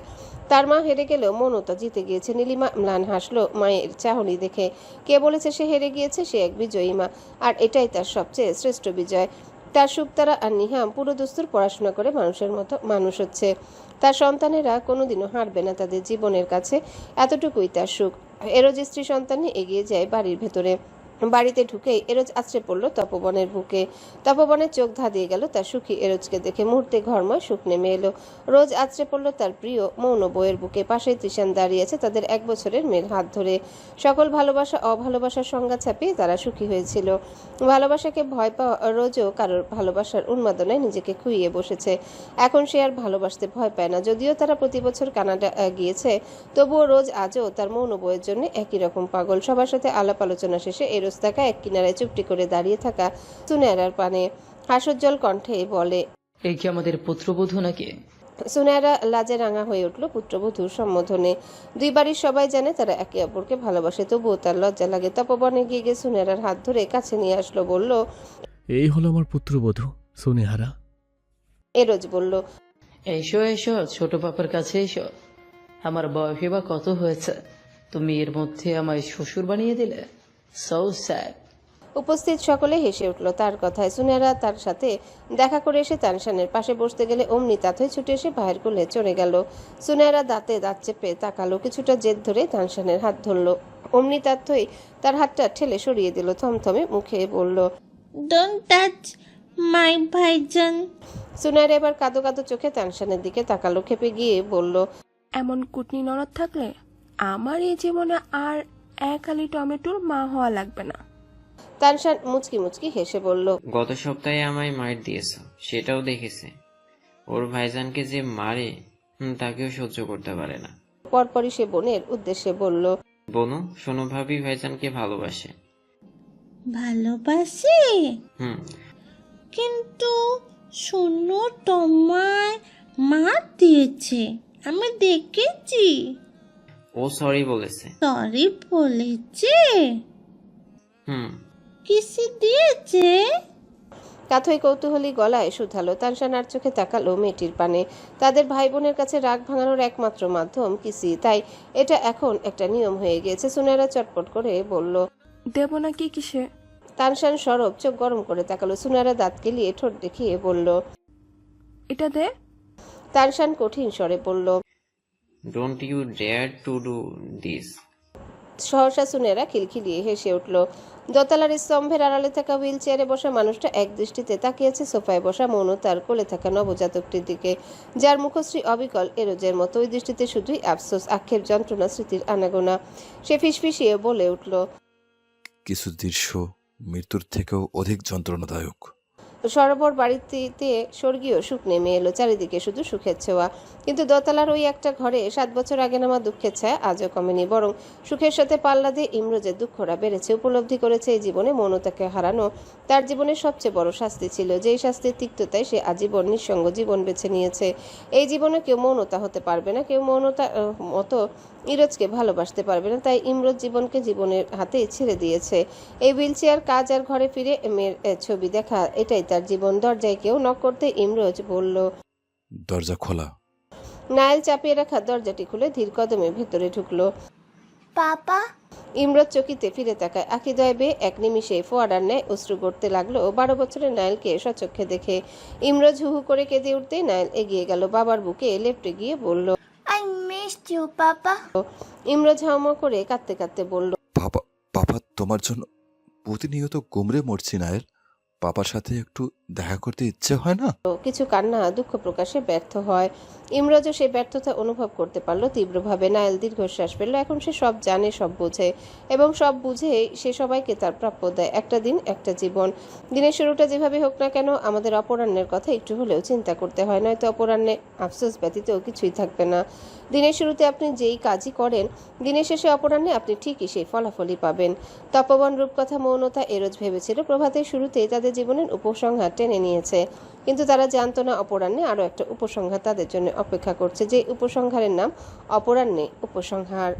তার মা হেরে গেলেও মৌনতা জিতে গিয়েছে। নীলিমা ম্লান হাসলো মায়ের চাহনি দেখে। কে বলেছে সে হেরে গিয়েছে? সে এক বিজয়ী মা, আর এটাই তার সবচেয়ে শ্রেষ্ঠ বিজয়। তার শুকতারা আর নিহাম পুরো দস্তুর পড়াশোনা করে মানুষের মতো মানুষ হচ্ছে। তার সন্তানেরা কোনোদিনও হারবে না তাদের জীবনের কাছে, এতটুকুই তার সুখ। এরোজ স্ত্রী সন্তান নিয়ে এগিয়ে যায় বাড়ির ভেতরে। বাড়িতে ঢুকেই এরোজ আছড়ে পড়ল তপবনের বুকে। তপবনের চোখ ধাঁধিয়ে গেল তার সুখী এরোজকে দেখে। মুহূর্তে ঘরময় সুখ নেমে এলো। রোজ আছড়ে পড়ল তার প্রিয় মৌন বউয়ের বুকে। পাশে তৃষান দাঁড়িয়ে আছে তাদের 1 বছরের মেয়ের হাত ধরে। সকল ভালোবাসা অভালোবাসার সংজ্ঞা ছাপিয়ে তারা সুখী হয়েছিল। ভালোবাসাকে ভয় পাওয়া রোজও কারোর ভালোবাসার উন্মাদনায় নিজেকে খুইয়ে বসেছে। এখন সে আর ভালোবাসতে ভয় পায় না। যদিও তারা প্রতি বছর কানাডা গিয়েছে, তবুও রোজ আজও তার মৌন বউয়ের জন্য একই রকম পাগল। সবার সাথে আলাপ আলোচনা শেষে এরোজ তাকা এক কিনারায় চুপটি করে দাঁড়িয়ে থাকা সুনেয়ারার পানে হাস্যোজ্জ্বল কণ্ঠে বলে, এই কি আমাদের পুত্রবধূ নাকি? সুনেয়ারা লাজে রাঙা হয়ে উঠল পুত্রবধূর সম্বোধনে। 2 বাড়ির সবাই জানে তারা একে অপরকে ভালোবাসে, তবুও তার লজ্জা লাগে। তপবন এগিয়ে গিয়ে সুনেয়ারার হাত ধরে কাছে নিয়ে আসলো, বলল, এই হলো আমার পুত্রবধূ সোনেহারা। এরোজ বলল, এসো এসো ছোট পাপার কাছে এসো। আমার বয়সে বা কত হয়েছে, তুমি এর মধ্যে আমায় শ্বশুর বানিয়ে দিলে। So sad. উপস্থিত সকলে হেসে উঠল তার কথায়। সুনেহারা তার সাথে দেখা করে এসে তানশানের পাশে বসতে গেলে অমনি তাথই ছুটে এসে ভাইয়ের কোলে চড়ে গেল। সুনেহারা দাঁতে দাঁত চেপে তাকালো, কিছুটা জেদ ধরে তানশানের হাত ধরল। অমনি তাথই তার হাতটা ঠেলে সরিয়ে দিল। থমথমে মুখে বলল, ডোন্ট টাচ মাই ভাইজান। সুনেহারা এবার কাঁদো কাঁদো চোখে তানশানের দিকে তাকালো, খেপে গিয়ে বলল, এমন কুটনি ননদ থাকলে আমার এই জীবনে আর এক আলি টমেটোর মা হওয়া লাগবে না। তানশান মুচকি মুচকি হেসে বলল, গত সপ্তাহে আমায় মাইর দিয়েছ, সেটাও দেখেছে। ওর ভাইজানকে যে মারে তাকেও সহ্য করতে পারে না। পরপরই সে বোনের উদ্দেশ্যে বলল, বনু শোনো, ভাবি ভাইজানকে ভালোবাসে। ভালোবাসে? কিন্তু শোনো, তোমায় মার দিয়েছে, আমি দেখেছি। ও সরি বলেছে। সরি বলেছে? হুম। কিসে দিয়েছে? কাথই কৌতূহলী গলায় শুধালো। তানশান আর চোখে তাকালো মেয়েটির পানে। তাদের ভাই বোনের কাছে রাগ ভাঙানোর একমাত্র মাধ্যম কিসি, তাই এটা এখন একটা নিয়ম হয়ে গিয়েছে। সুনেরা চটপট করে বলল, দেব না কি কিসে? তানশান সরব চোখ গরম করে তাকালো। সুনেরা দাঁত কেলিয়ে ঠোঁট দেখিয়ে বলল, এটা দে। তানশান কঠিন স্বরে বলল, don't you dare to do this. সহসা সুনেরা খিলখিলিয়ে হেসে উঠল। দোতলার স্তম্ভের আড়ালে থাকা হুইল চেয়ারে বসা মানুষটা এক দৃষ্টিতে তাকিয়েছে সোফায় বসা মৌনতার কোলে থাকা নবজাতকটির দিকে, যার মুখশ্রী অবিকল এরোজের মতো। ওই দৃষ্টিতে শুধুই আফসোস, আক্ষেপ, যন্ত্রণা, স্মৃতির আনাগোনা। সে ফিসফিসিয়ে বলে উঠল, কিছু দৃশ্য মৃত্যুর থেকেও অধিক যন্ত্রণাদায়ক। সরোবর বাড়িতে স্বর্গীয় সুখ নেমে এলো, চারিদিকে শুধু সুখের ছোঁয়া। কিন্তু দোতলার ওই একটা ঘরে 7 বছর আগে নামা দুঃখের ছায়া আজও কমেনি, বরং সুখের সাথে পাল্লা দিয়ে ইমরোজের দুঃখরা বেড়েছে। উপলব্ধি করেছে এই জীবনে মৌনতাকে হারানো তার জীবনের সবচেয়ে বড় শাস্তি ছিল, যেই শাস্তির তিক্ততায় সে আজীবন নিঃসঙ্গ জীবন বেছে নিয়েছে। এই জীবনে কেউ মৌনতা হতে পারবে না, কেউ মৌনতা মতো ইরোজকে ভালোবাসতে পারবে না। তাই ইমরোজ জীবনকে জীবনের হাতেই ছেড়ে দিয়েছে। এই হুইলচেয়ার, কাজ আর ঘরে ফিরে মেয়ের ছবি দেখা, এটাই তার জীবন। দরজায় কেউ নক করতে ইমরোজ বলল, দরজা খোলা। নায়েল চাপিয়ে রাখা দরজাটি খুলে ধীর কদমে ভেতরে ঢুকলো। পাপা, ইমরোজ চকিতে ফিরে তাকায়। আখিদয় বেয়ে এক নিমিষে ফোয়ারার ন্যায় অশ্রু গড়তে লাগলো 12 বছরের নায়েলকে সচক্ষে দেখে। ইমরোজ হু হু করে কেঁদে উঠতেই নায়েল এগিয়ে গেল, বাবার বুকে লেপটে গিয়ে বলল, I missed you papa. Imroz হাউমাউ করে কাঁদতে কাঁদতে বলল, পাপা তোমার জন্য প্রতিনিয়ত গুমরে মরছি নায়েল। পাপার সাথে একটু দেখা করতে ইচ্ছে হয় না? কিছু কান্না দুঃখ প্রকাশে ব্যর্থ হয়। ইমরোজও সেই ব্যর্থতা অনুভব করতে পারলো তীব্রভাবে। নায়েল দীর্ঘশ্বাস ফেলল। এখন সে সব জানে, সব বোঝে, এবং সব বুঝে সে সবাইকে তার প্রাপ্য দেয়। একটা দিন, একটা জীবন। দিনের শুরুটা যেভাবে হোক না কেন, আমাদের অপরাহ্নের কথা একটু হলেও চিন্তা করতে হয়, নয়তো অপরাহ্নে আফসোস ব্যতীত কিছুই থাকবে না। দিনের শুরুতে আপনি যেই কাজই করেন, দিনের শেষে অপরাহ্নে আপনি ঠিকই সেই ফলাফলই পাবেন। তপবন, রূপকথা, মৌনতা, এরোজ ভেবেছিল প্রভাতের শুরুতেই তাদের জীবনের উপসংহার টেনে নিয়েছে, কিন্তু তারা জানতো না অপরাহ্নে আরও একটা উপসংহার তাদের জন্য অপেক্ষা করছে, যে উপসংহারের নাম অপরাহ্নে উপসংহার।